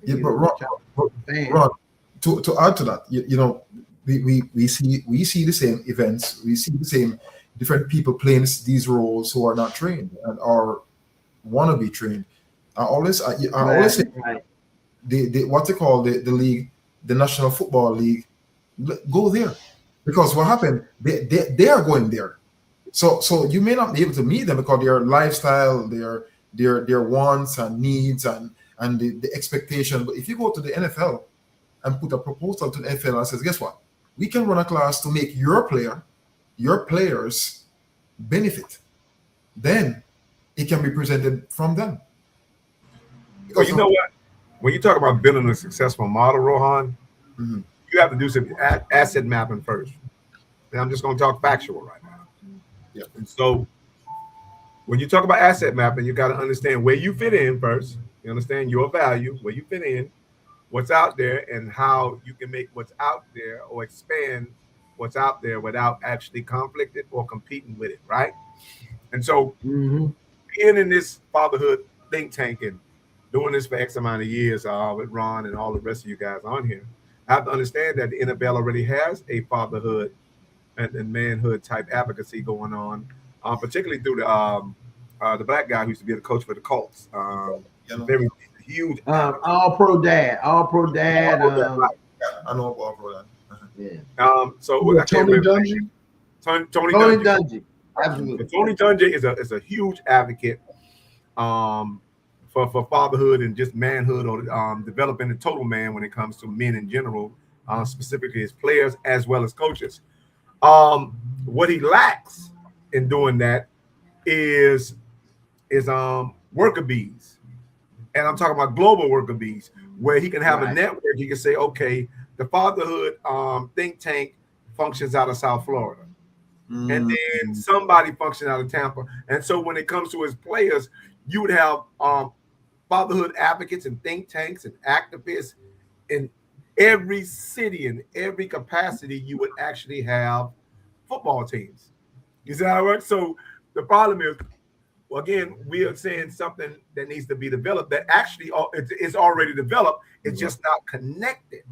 Yeah, but Ron, to add to that, we see the same events, we see the same different people playing these roles who are not trained and are want to be trained. I always say the what they call the league, the National Football League, go there, because what happened, they are going there. So you may not be able to meet them because their lifestyle, their wants and needs and the expectation. But if you go to the NFL and put a proposal to the NFL and says, guess what? We can run a class to make your players benefit. Then it can be presented from them. Well, you know what? When you talk about building a successful model, Rohan, you have to do some asset mapping first. And I'm just going to talk factual right now. Yeah. And so when you talk about asset mapping, you got to understand where you fit in first. You understand your value, where you fit in, what's out there, and how you can make what's out there or expand what's out there without actually conflicting or competing with it, right? And so being in this fatherhood think tank and doing this for X amount of years with Ron and all the rest of you guys on here, I have to understand that the NFL already has a fatherhood and manhood type advocacy going on, particularly through the black guy who used to be the coach for the Colts. Very huge. All pro dad. I know about Roland. Yeah. So Yeah, I can't Tony remember. Dungy. Tony Tony Dungy. Dungy. Absolutely. Tony Dungy is a huge advocate for fatherhood and just manhood, or developing the total man when it comes to men in general, specifically as players as well as coaches. What he lacks in doing that is worker bees, and I'm talking about global worker bees, where he can have a network. He can say, okay, the Fatherhood think tank functions out of South Florida. And then somebody functioning out of Tampa. And so when it comes to his players, you would have fatherhood advocates and think tanks and activists in every city, in every capacity. You would actually have football teams. You see how it works? So the problem is, well, again, we are saying something that needs to be developed that actually is already developed. It's just not connected.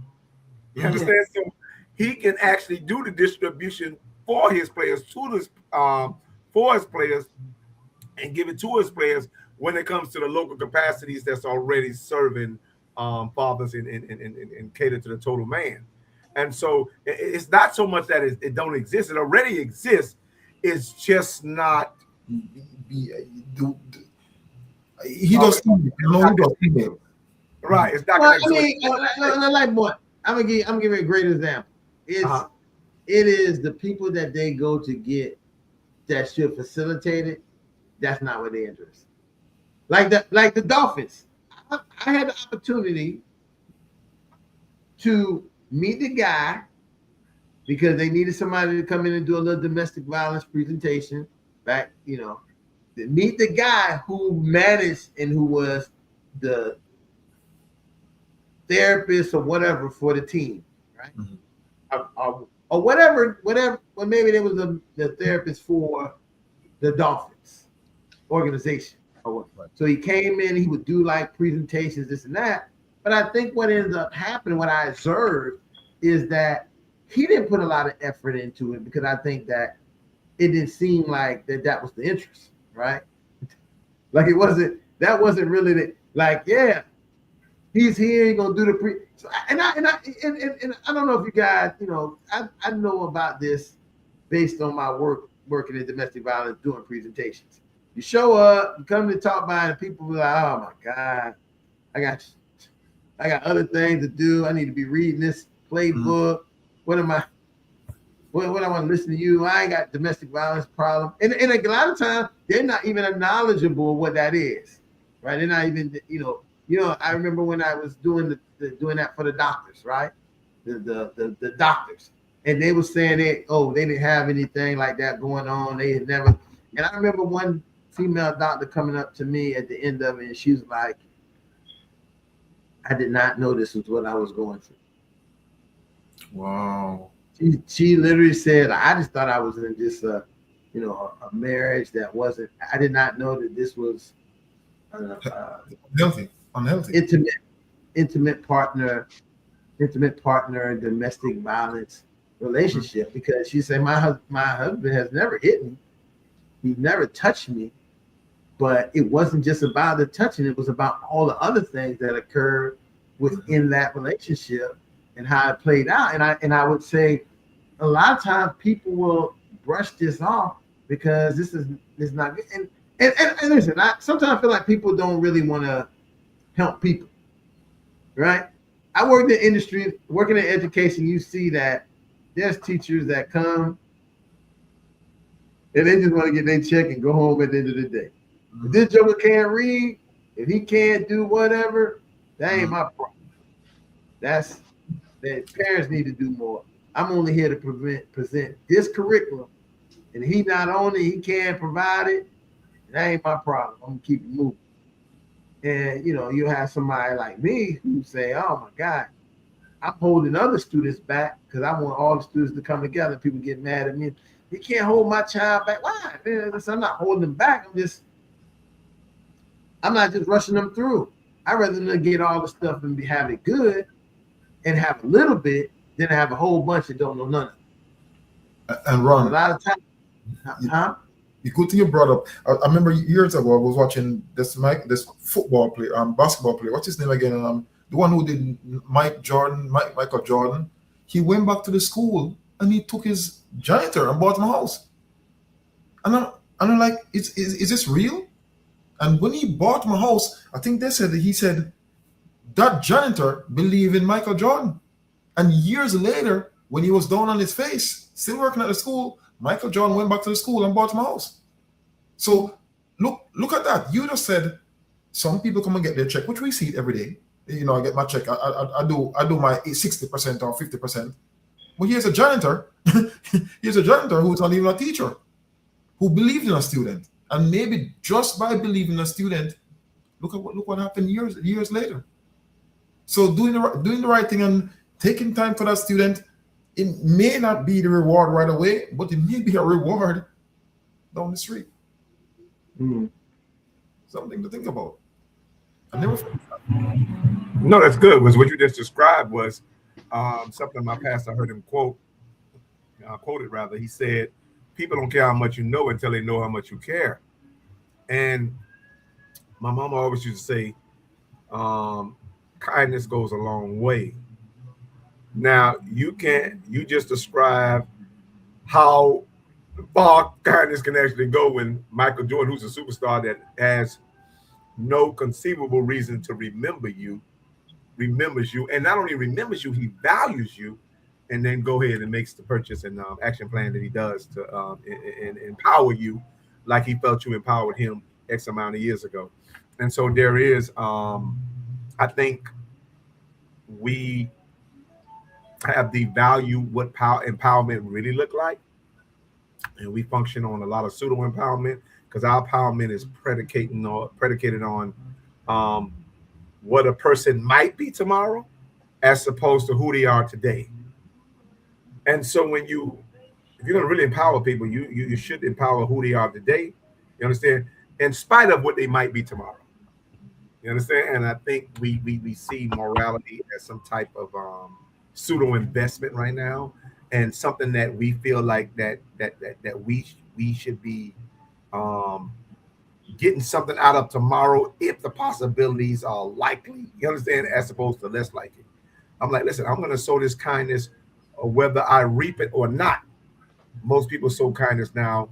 You understand? So he can actually do the distribution for his players, for his players, and give it to his players when it comes to the local capacities that's already serving fathers and cater to the total man. And so it's not so much that it don't exist; it already exists. It's just not. He does. Right. It's not. Well, I mean, like what? I'm gonna give you a great example. It is the people that they go to get that should facilitate it. That's not what they're interested. Like the Dolphins. I had the opportunity to meet the guy because they needed somebody to come in and do a little domestic violence presentation. Back, meet the guy who managed and who was the therapist or whatever for the team, right? Or whatever. Well, maybe there was the therapist for the Dolphins organization. So he came in, he would do like presentations, this and that. But I think what ends up happening, what I observed, is that he didn't put a lot of effort into it because I think that it didn't seem like that was the interest, right? Like that wasn't really yeah, he's here, he's gonna do the pre. So, and I don't know if you guys, I know about this based on my working in domestic violence, doing presentations. You show up, you come to talk about it, and people be like, oh my God, I got other things to do. I need to be reading this playbook. What I want to listen to you. I ain't got domestic violence problem. And a lot of times they're not even knowledgeable of what that is. Right? They're not even, I remember when I was doing doing that for the doctors, right? The doctors. And they were saying they didn't have anything like that going on. They had never. And I remember one female doctor coming up to me at the end of it, and she was like, I did not know this was what I was going through. Wow. She literally said, I just thought I was in just a marriage that wasn't. I did not know that this was unhealthy, intimate partner, domestic violence relationship. Because she said, my husband has never hit me, he never touched me, but it wasn't just about the touching; it was about all the other things that occurred within that relationship and how it played out. And I would say a lot of times people will brush this off because this is not good. And listen, I sometimes feel like people don't really want to help people, right? I worked in industry, working in education. You see that there's teachers that come and they just want to get their check and go home at the end of the day. If this joker can't read, if he can't do whatever, that ain't my problem. That parents need to do more. I'm only here to present this curriculum, and he not only he can't provide it, that ain't my problem. I'm gonna keep it moving. And you have somebody like me who say, "Oh my God, I'm holding other students back because I want all the students to come together." People get mad at me. You can't hold my child back. Why? I'm not holding them back. I'm not just rushing them through. I'd rather than get all the stuff and have it good and have a little bit than have a whole bunch that don't know none of it. And Ron, a lot of times, the good thing you brought up. I remember years ago I was watching this football player, basketball player. What's his name again? the one who did Michael Jordan, he went back to the school and he took his janitor and bought him a house. And I'm like, is this real? And when he bought my house, I think he said that janitor believed in Michael Jordan. And years later, when he was down on his face, still working at the school, Michael Jordan went back to the school and bought him a house. So look at that. You just said some people come and get their check, which we see it every day. You know, I get my check. I do my 60% or 50%. But here's a janitor. Here's a janitor who's not even a teacher, who believed in a student. And maybe just by believing in a student, look what happened years later. So doing the right thing and taking time for that student, it may not be the reward right away, but it may be a reward down the street. Mm. Something to think about. I never. No, that's good. Was what you just described was something my pastor heard him quoted rather. He said, "People don't care how much you know until they know how much you care." And my mama always used to say, kindness goes a long way. Now, you just described how far kindness can actually go when Michael Jordan, who's a superstar that has no conceivable reason to remembers you, and not only remembers you, he values you, and then go ahead and makes the purchase and action plan that he does to empower you like he felt you empowered him X amount of years ago. And so there is, I think we have the value what empowerment really look like, and we function on a lot of pseudo empowerment because our empowerment is predicated on what a person might be tomorrow as opposed to who they are today. And so if you're going to really empower people, you should empower who they are today, you understand, in spite of what they might be tomorrow. You understand? And I think we see morality as some type of pseudo investment right now, and something that we feel like that we should be getting something out of tomorrow if the possibilities are likely. You understand? As opposed to less likely. I'm like, listen, I'm going to sow this kindness, whether I reap it or not. Most people sow kindness now,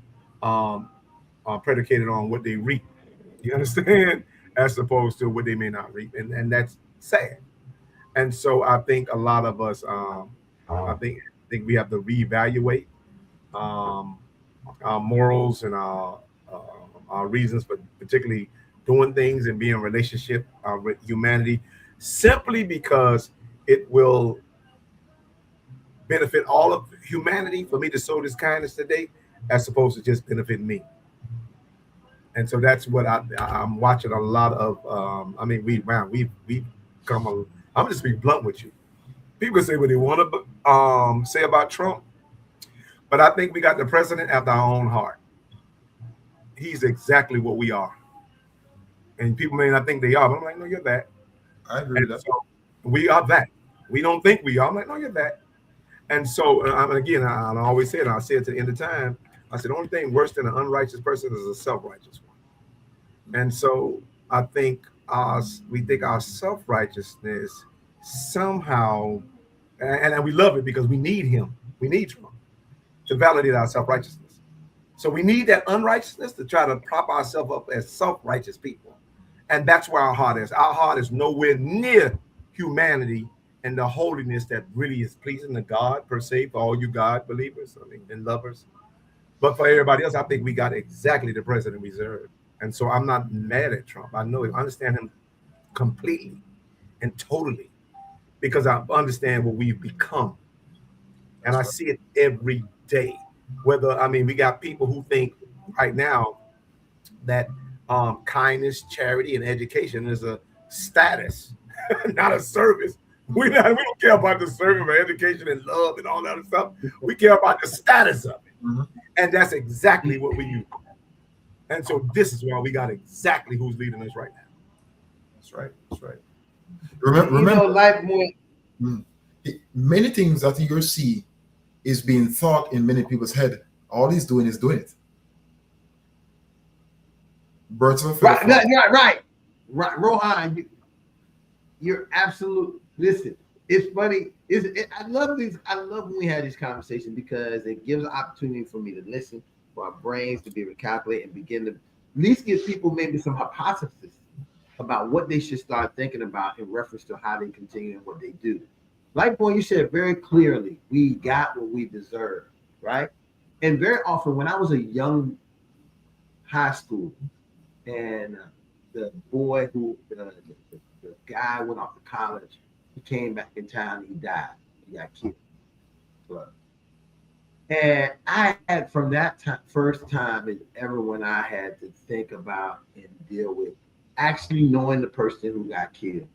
predicated on what they reap. You understand? As opposed to what they may not reap, and that's sad. And so I think a lot of us, I think we have to reevaluate our morals and our reasons for particularly doing things and being in relationship with humanity, simply because it will benefit all of humanity for me to sow this kindness today, as opposed to just benefit me. And so that's what I'm watching a lot of. I mean, we've come. I'm just being blunt with you. People say what they want to say about Trump, but I think we got the president after our own heart. He's exactly what we are, and people may not think they are, but I'm like, no, you're that. I agree with that. So we are that. We don't think we are. I'm like, no, you're that. And so, again, I always say it. I say it to the end of time. I said, the only thing worse than an unrighteous person is a self-righteous one. And so I think we think our self-righteousness somehow, and we love it because we need him. We need Trump to validate our self-righteousness. So we need that unrighteousness to try to prop ourselves up as self-righteous people. And that's where our heart is. Our heart is nowhere near humanity and the holiness that really is pleasing to God, per se, for all you God believers, and lovers. But for everybody else, I think we got exactly the president we deserve. And so I'm not mad at Trump. I understand him completely and totally, because I understand what we've become. And I see it every day. We got people who think right now that kindness, charity, and education is a status, not a service. We don't care about the service of education and love and all that other stuff. We care about the status of it. Mm-hmm. And that's exactly what we use. And so this is why we got exactly who's leading us right now. That's right. That's right. Remember, life more. Many things that you see is being thought in many people's head. All he's doing is doing it. Birds of a feather. Right. Rohan, you're absolute. Listen, it's funny. I love these. I love when we have these conversations because it gives an opportunity for me to listen, for our brains to be able to calculate and begin to at least give people maybe some hypothesis about what they should start thinking about in reference to how they continue and what they do. Like boy, you said very clearly, we got what we deserve, right? And very often when I was a young high school and the boy who the guy went off to college, he came back in town and he died. He got killed. But, and I had from that time, first time as ever when I had to think about and deal with actually knowing the person who got killed,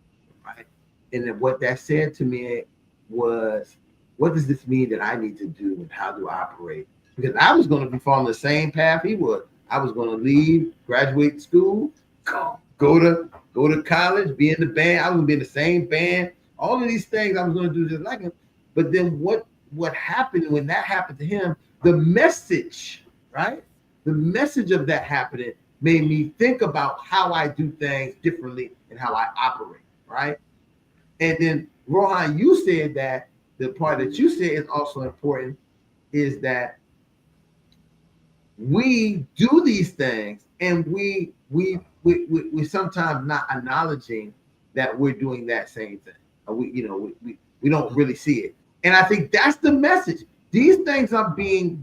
right? And then what that said to me was, what does this mean that I need to do and how do I operate? Because I was going to be following the same path he was. I was going to leave, graduate school, go to college, be in the band. I was going to be in the same band. All of these things I was going to do just like him. But then what happened when that happened to him, the message, right? The message of that happening made me think about how I do things differently and how I operate, right? And then, Rohan, you said that the part that you said is also important is that we do these things and we sometimes not acknowledging that we're doing that same thing. We don't really see it. And I think that's the message. These things are being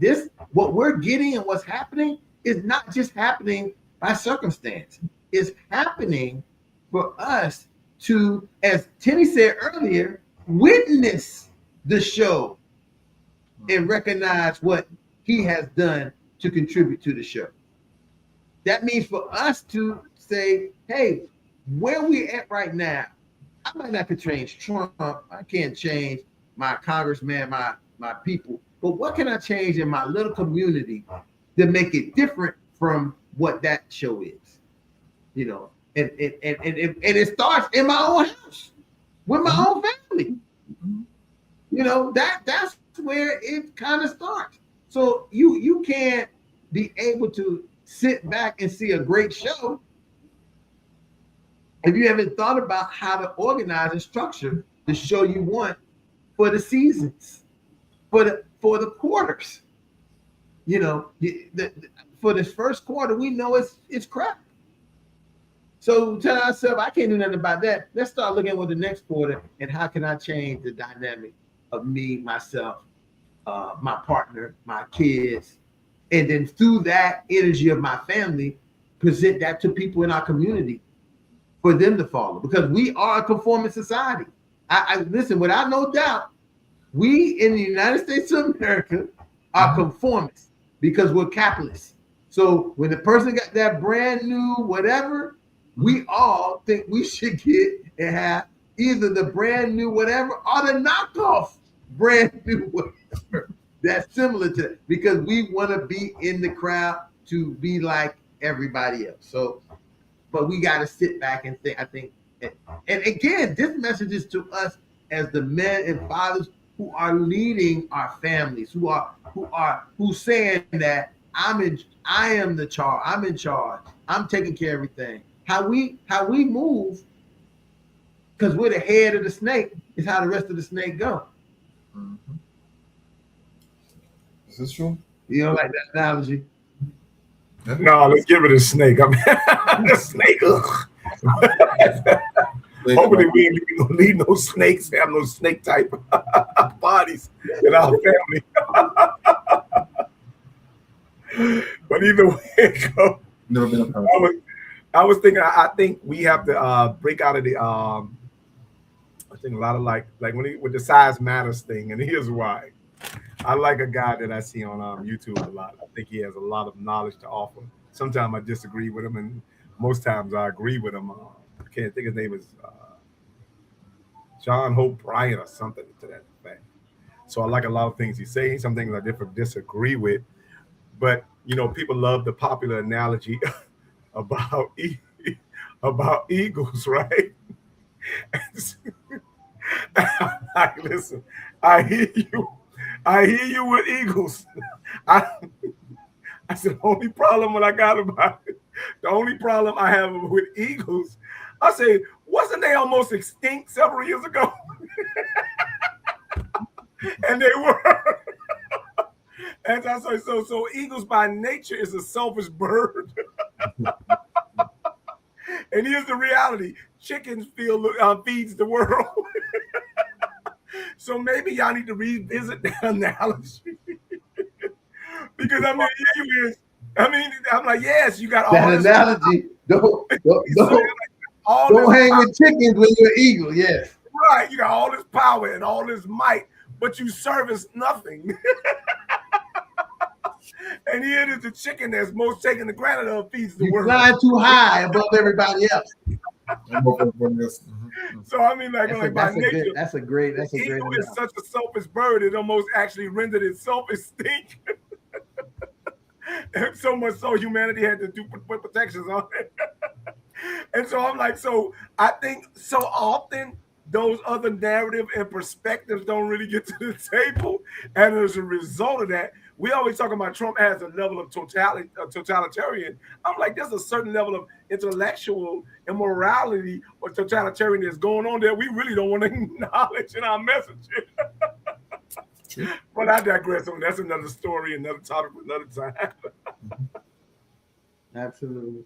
what we're getting and what's happening is not just happening by circumstance. It's happening for us to, as Tenny said earlier, witness the show and recognize what he has done to contribute to the show. That means for us to say, hey, where we at right now, I might not could change Trump. I can't change my congressman, my people. But what can I change in my little community to make it different from what that show is? You know, and it starts in my own house with my own family. You know, that's where it kind of starts. So you can't be able to sit back and see a great show if you haven't thought about how to organize and structure the show you want for the seasons, for the quarters. You know, for this first quarter, we know it's crap. So tell ourselves, I can't do nothing about that. Let's start looking at the next quarter and how can I change the dynamic of me, myself, my partner, my kids, and then through that energy of my family, present that to people in our community for them to follow. Because we are a conforming society. I listen, without no doubt, we in the United States of America are conformists because we're capitalists. So when the person got that brand new whatever, we all think we should get and have either the brand new whatever or the knockoff brand new whatever that's similar to that, because we want to be in the crowd to be like everybody else. So, but we got to sit back and think, I think, and again, this message is to us as the men and fathers who are leading our families, who's saying that I am the charge, I'm in charge, I'm taking care of everything. How we move, because we're the head of the snake, is how the rest of the snake go. Mm-hmm. Is this true? You don't like that analogy? No, let's give it a snake. I mean, a snake. Hopefully, we ain't gonna need no snakes. Have no snake type bodies in our family. But either way it goes, Never been a parent. I was thinking. I think we have to break out of the. I think a lot of like when with the size matters thing, and here's why. I like a guy that I see on YouTube a lot. I think he has a lot of knowledge to offer. Sometimes I disagree with him, and most times I agree with him. I can't think his name is John Hope Bryant or something to that effect. So I like a lot of things he's saying. Some things I disagree with. But, you know, people love the popular analogy about eagles, right? Like, listen, I hear you with eagles. I said, the only problem I have with eagles, I say, Wasn't they almost extinct several years ago? And they were. And I say, so eagles by nature is a selfish bird. And here's the reality: chickens feeds the world. So maybe y'all need to revisit the analogy. Because I mean, I'm like, yes, you got all that this analogy. Don't all hang with chickens when you're an eagle. Yes. Right, you got all this power and all this might, but you service nothing. And here it is, the chicken that's most taken the granted of feeds the You world. flying too high above everybody else. So I mean, by nature, that's a great eagle is such a selfish bird, it almost actually rendered itself extinct. And so much so humanity had to put protections on it. And so I'm like, so I think so often those other narrative and perspectives don't really get to the table. And as a result of that, we always talk about Trump as a level of totalitarian. I'm like, there's a certain level of intellectual immorality or totalitarian that's going on there we really don't want to acknowledge in our messaging. But I digress. That's another story, another topic, another time. Absolutely.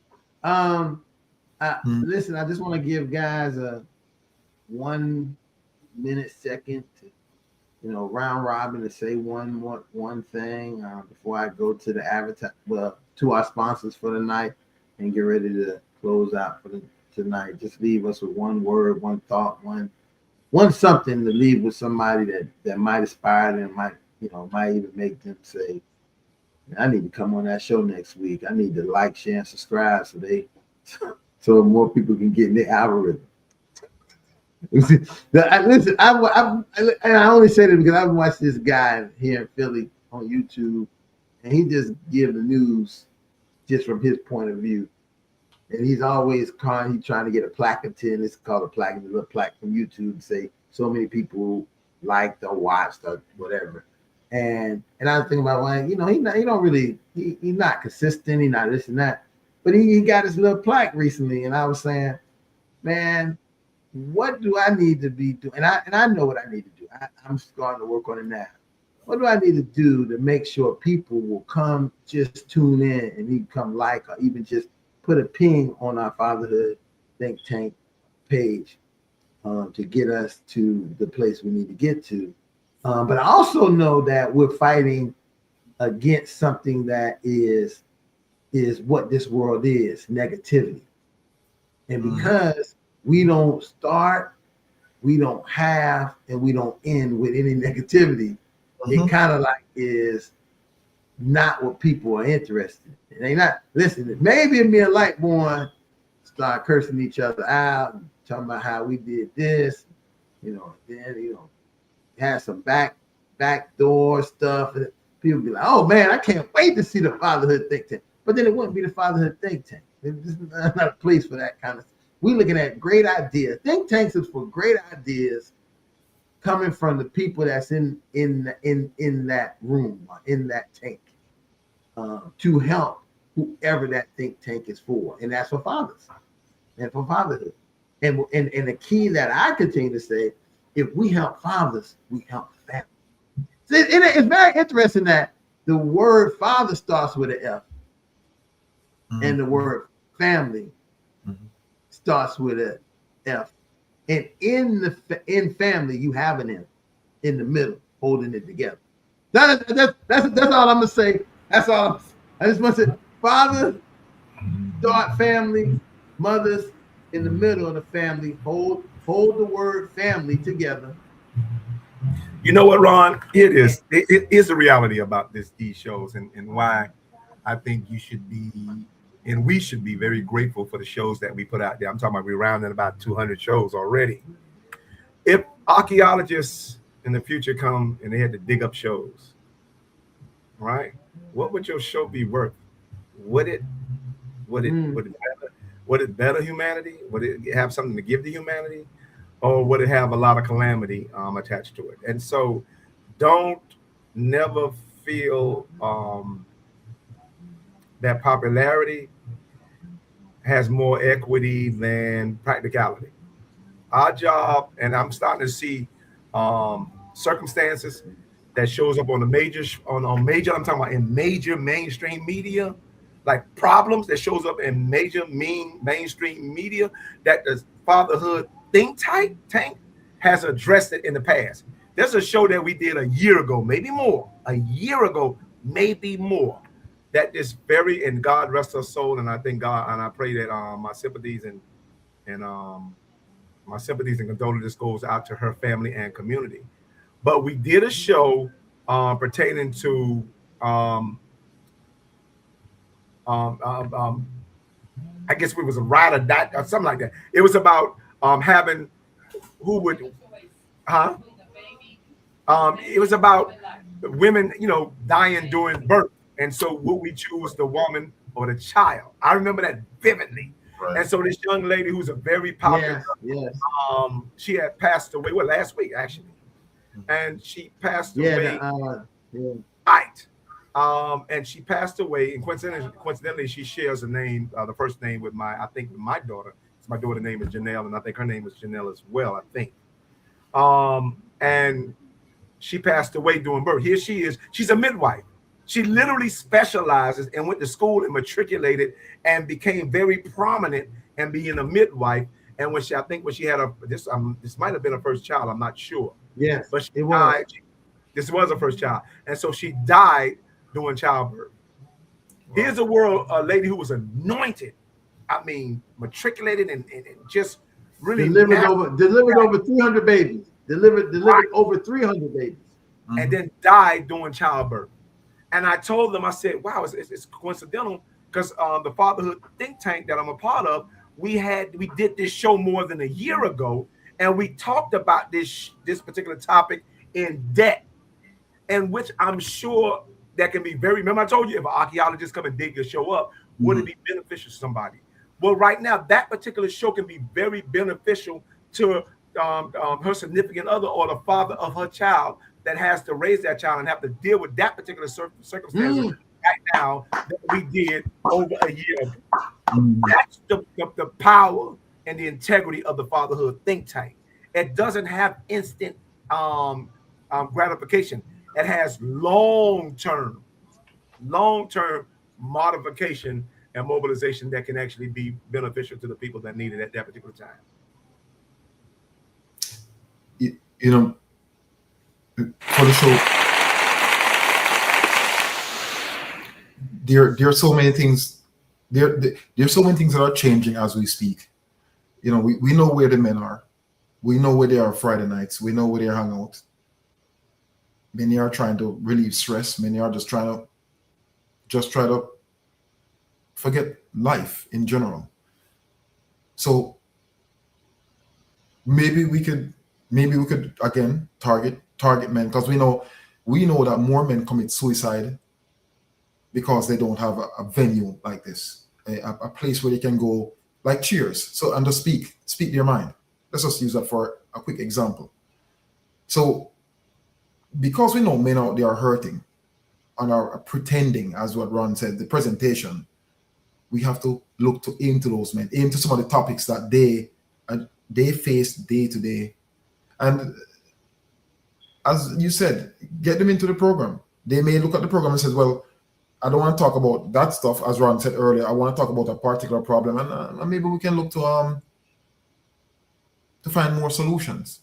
Listen, I just want to give guys a 1 minute, second to, round robin to say one thing before I go to the to our sponsors for the night and get ready to close out for tonight. Just leave us with one word, one thought, one something to leave with somebody that might inspire them, might even make them say, I need to come on that show next week. I need to like, share, and subscribe so more people can get in the algorithm. Listen, I only say that because I've watched this guy here in Philly on YouTube, and he just gives the news just from his point of view. And he's always trying to get a plaque attend. It's called a plaque, a little plaque from YouTube to say so many people liked or watched or whatever. And I was thinking about, well, he's not consistent, he's not this and that. But he got his little plaque recently, and I was saying, man, what do I need to be doing? And I know what I need to do. I'm starting to work on it now. What do I need to do to make sure people will come just tune in and even come like or even just put a ping on our Fatherhood Think Tank page to get us to the place we need to get to. But I also know that we're fighting against something that is what this world is, negativity. And because we don't start, we don't have, and we don't end with any negativity, it kind of like is not what people are interested in. They not listening. Maybe if me and Lightborn start cursing each other out, talking about how we did this, then had some backdoor stuff, and people be like, "Oh man, I can't wait to see the Fatherhood Think Tank." But then it wouldn't be the Fatherhood Think Tank. It's not a place for that kind of stuff. We're looking at great ideas. Think tanks is for great ideas coming from the people that's in that room, in that tank, to help whoever that think tank is for, and that's for fathers and for fatherhood. And the key that I continue to say, if we help fathers, we help families. So it's very interesting that the word father starts with an F, and the word family starts with an F. And in family, you have an M in the middle, holding it together. That's all I'm gonna say. That's all. I just want to say, father, start family, mothers in the middle of the family, hold the word family together. You know what, Ron? It is a reality about these shows and why I think you should be, and we should be very grateful for the shows that we put out there. I'm talking about we're rounding about 200 shows already. If archaeologists in the future come and they had to dig up shows, right? What would your show be worth? Would it better humanity? Would it have something to give to humanity? Or would it have a lot of calamity attached to it? And so don't never feel that popularity has more equity than practicality. Our job, and I'm starting to see circumstances that shows up on the major on major. I'm talking about in major mainstream media, like problems that shows up in major mainstream media that the fatherhood think tank has addressed it in the past. There's a show that we did a year ago, maybe more, a year ago, maybe more. That is very, and God rest her soul, and I thank God, and I pray that and my sympathies and condolences goes out to her family and community. But we did a show pertaining to um, um, um, um, I guess it was a ride or die or something like that. It was about having who would, huh? It was about women, dying during birth, and so would we choose the woman or the child? I remember that vividly. Right. And so this young lady, who's a very popular, Yes. she had passed away. Well, last week actually, and she passed Yeah. away. Yeah. Right. And she passed away, and coincidentally, she shares a name, the first name with I think with my daughter. My daughter's name is Janelle, and I think her name is Janelle as well. I think. And she passed away during birth. Here she is. She's a midwife. She literally specializes and went to school and matriculated and became very prominent and being a midwife. And when she had this might have been her first child. I'm not sure. Yes, but she it died. was. This was her first child, and so she died during childbirth. Wow. Here's a lady who was anointed. I mean, matriculated and just really delivered over 300 babies. Delivered right. Over 300 babies, and then died during childbirth. And I told them, I said, "Wow, it's coincidental because the Fatherhood Think Tank that I'm a part of, we did this show more than a year ago, and we talked about this particular topic in depth, and which I'm sure that can be very. Remember, I told you if an archaeologist come and dig your show up, would it be beneficial to somebody? Well, right now, that particular show can be very beneficial to her significant other or the father of her child that has to raise that child and have to deal with that particular circumstance right now that we did over a year ago. That's the power and the integrity of the Fatherhood Think Tank. It doesn't have instant gratification. It has long-term modification and mobilization that can actually be beneficial to the people that need it at that particular time. For the show, there are so many things. There's so many things that are changing as we speak. We know where the men are. We know where they are Friday nights. We know where they hang out. Many are trying to relieve stress. Many are just trying to forget life in general. So maybe we could again target men, because we know that more men commit suicide because they don't have a venue like this, a place where they can go, like Cheers. So, and just speak their mind. Let's just use that for a quick example. So, because we know men out there are hurting and are pretending, as what Ron said, the presentation, we have to look to aim to those men, aim to some of the topics that they face day to day. And as you said, get them into the program. They may look at the program and say, well, I don't want to talk about that stuff, as Ron said earlier. I want to talk about a particular problem, and maybe we can look to find more solutions,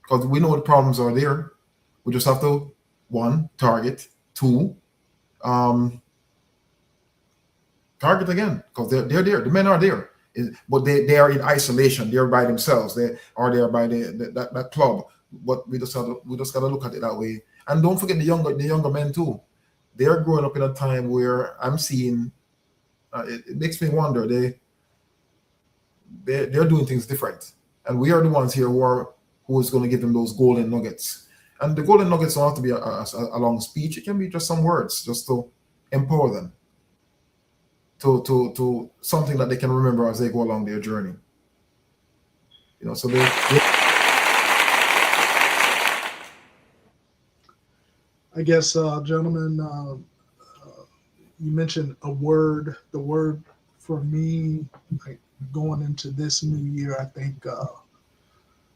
because we know the problems are there. We just have to, 1, target, 2, target again, because they're there. The men are there, but they are in isolation. They're by themselves. They are there by that club. But we just gotta look at it that way. And don't forget the younger men too. They're growing up in a time where I'm seeing. It makes me wonder. They're doing things different, and we are the ones here who is going to give them those golden nuggets. And the golden nuggets don't have to be a long speech. It can be just some words, just to empower them to something that they can remember as they go along their journey. So they I guess, gentlemen, you mentioned a word. The word for me, like, going into this new year, I think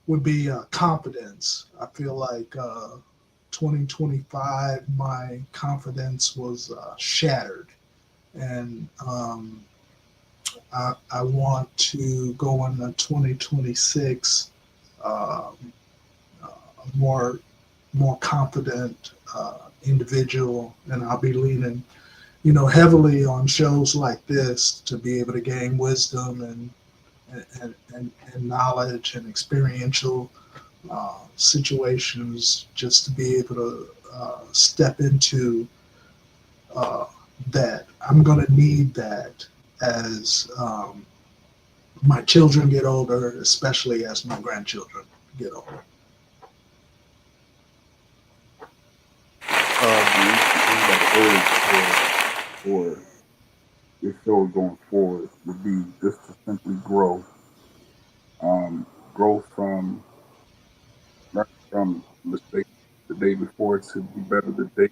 would be confidence. I feel like 2025, my confidence was shattered, and I want to go into 2026 a more confident individual, and I'll be leaning, heavily on shows like this to be able to gain wisdom and knowledge and experiential situations, just to be able to step into that. I'm going to need that as my children get older, especially as my grandchildren get older. For this show going forward would be just to simply grow. Grow from not from mistakes the day before to be better the day,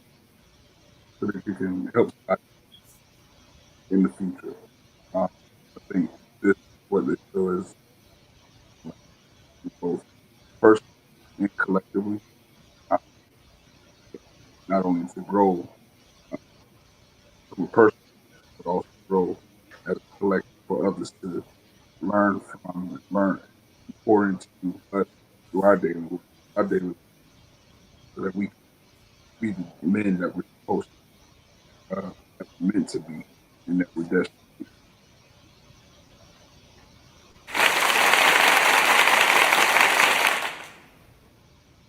so that you can help somebody in the future. I think this what this show is, both personally and collectively, uh, not only to grow from a person, but also grow as a collective for others to learn from, learn, pour into us through our daily, so that we can be the men that we're supposed to, that we're meant to be, and that we're destined.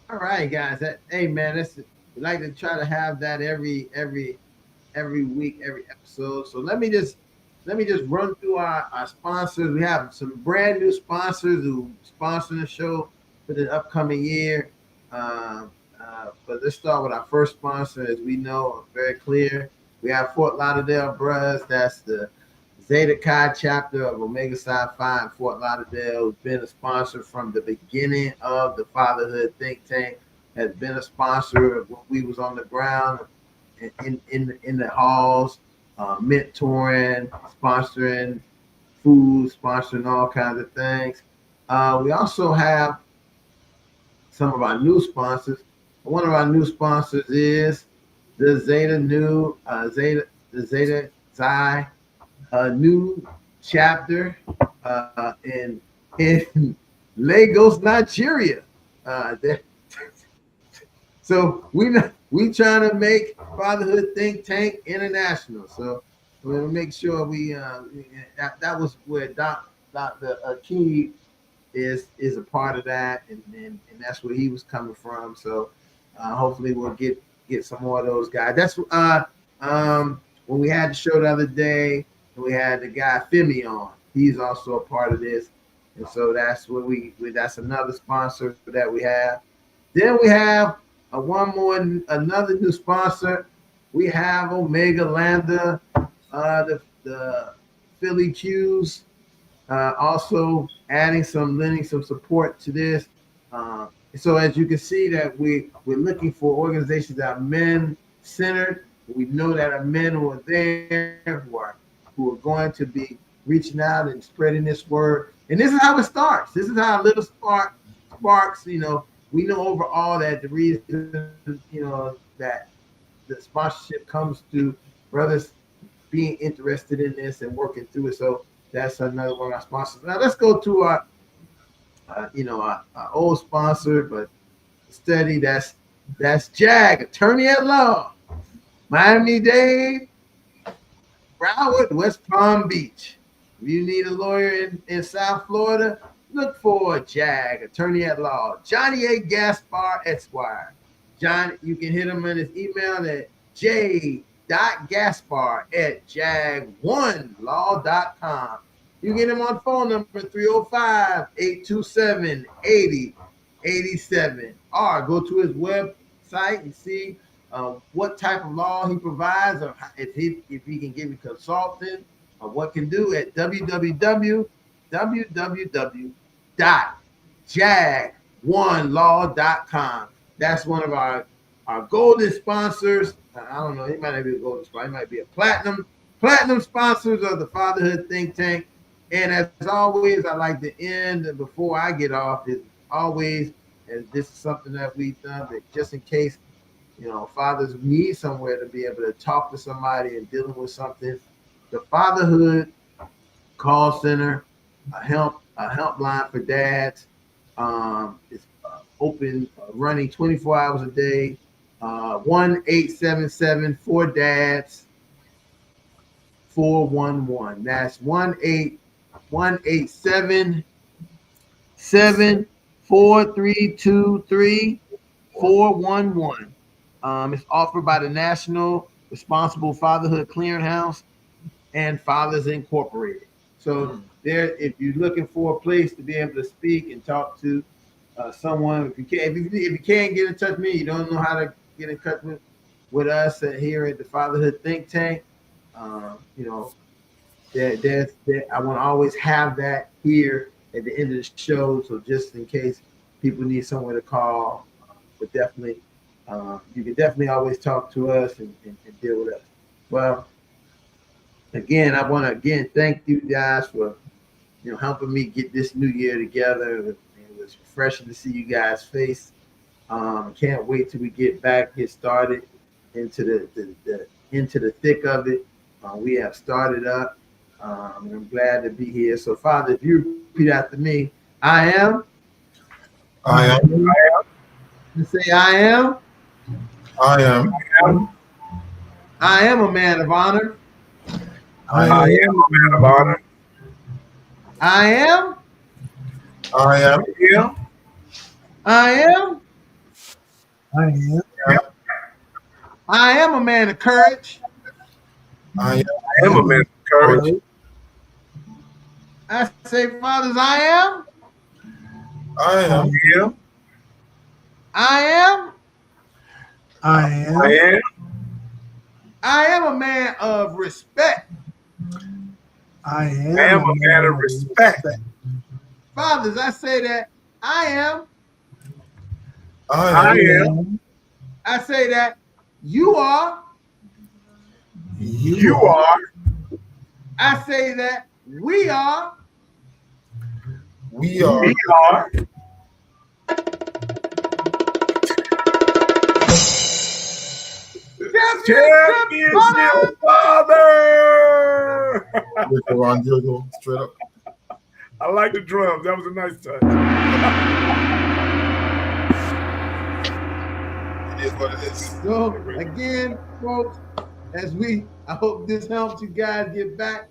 All right, guys. Hey, man, we like to try to have that every week, every episode. So let me just run through our sponsors. We have some brand new sponsors who sponsor the show for the upcoming year. But let's start with our first sponsor. As we know, very clear. We have Fort Lauderdale Brothers. That's the Zeta Chi chapter of Omega Psi Phi in Fort Lauderdale. Has been a sponsor from the beginning of the Fatherhood Think Tank. Has been a sponsor when we was on the ground in the halls, mentoring, sponsoring food, sponsoring all kinds of things. We also have some of our new sponsors. One of our new sponsors is the Zeta New the Zeta Xi new chapter in Lagos, Nigeria. Uh, So we trying to make Fatherhood Think Tank international. So we'll make sure that was where Dr. Akeem is a part of that, and that's where he was coming from. So hopefully we'll get some more of those guys. That's when we had the show the other day, and we had the guy Femi on. He's also a part of this, and so that's what that's another sponsor that we have. Then we have another new sponsor. We have Omega Lambda, the Philly Qs, also lending some support to this. So as you can see that we're looking for organizations that are men centered. We know that are men who are there, who are going to be reaching out and spreading this word. And this is how it starts. This is how a little sparks. We know overall that the reason, that the sponsorship comes to brothers being interested in this and working through it. So that's another one of our sponsors. Now let's go to our old sponsor, but steady. That's JAG, attorney at law, Miami-Dade, Broward, West Palm Beach. If you need a lawyer in South Florida, look for JAG, attorney at law, Johnny A. Gaspar Esquire. John, you can hit him in his email at j.gaspar@jag1law.com. You get him on phone number 305-827-8087. Or go to his website and see what type of law he provides, or if he can give you consulting, or what can do at www.jag1law.com. That's one of our golden sponsors. I don't know, he might not be a golden sponsor, he might be a platinum sponsors of the Fatherhood Think Tank. And as always, I like to end before I get off is always, and this is something that we've done, but just in case, fathers need somewhere to be able to talk to somebody and dealing with something, the Fatherhood Call Center, a helpline for dads, is open, running 24 hours a day. 1-877-4-DADS 411. That's 1-877-432-3411. It's offered by the National Responsible Fatherhood Clearinghouse and Fathers Incorporated. So there, if you're looking for a place to be able to speak and talk to someone, if you can't get in touch with me, you don't know how to get in touch with us here at the Fatherhood Think Tank. I want to always have that here at the end of the show. So just in case people need somewhere to call, but definitely, you can definitely always talk to us and deal with us. Well, again, I want to thank you guys for helping me get this new year together. It was refreshing to see you guys' face. Can't wait till we get started into the thick of it. We have started up. And I'm glad to be here. So, Father, if you repeat after me, I am. You say, I am. I am. I am a man of honor. I am a man of honor. I am. I am. I am. I am. I am a man of courage. I am a man of courage. I say, fathers, I am. I am. I am. I am. I am. I am a man of respect. I am a man of respect. Fathers, I say that I am. I am. I say that you are. You are. I say that we are. We are. We are. Championship father. Straight up. I like the drums. That was a nice touch. It is what it is. So again, folks, I hope this helps you guys get back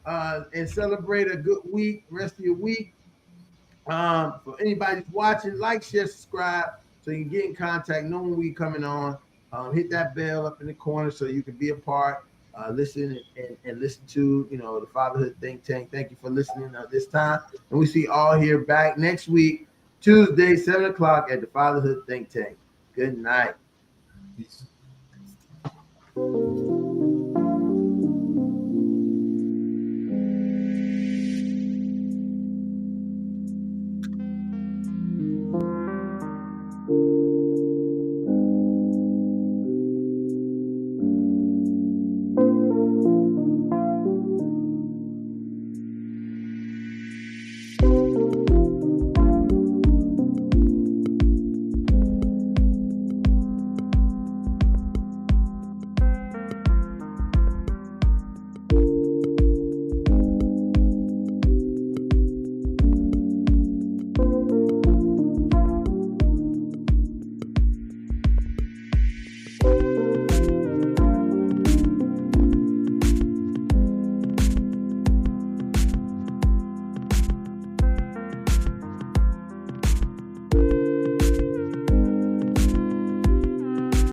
and celebrate a good week, rest of your week. For anybody watching, like, share, subscribe, so you can get in contact, know when we coming on. Hit that bell up in the corner so you can be a part, listen and listen to the Fatherhood Think Tank. Thank you for listening this time, and we see all here back next week, Tuesday, 7:00 at the Fatherhood Think Tank. Good night. Peace.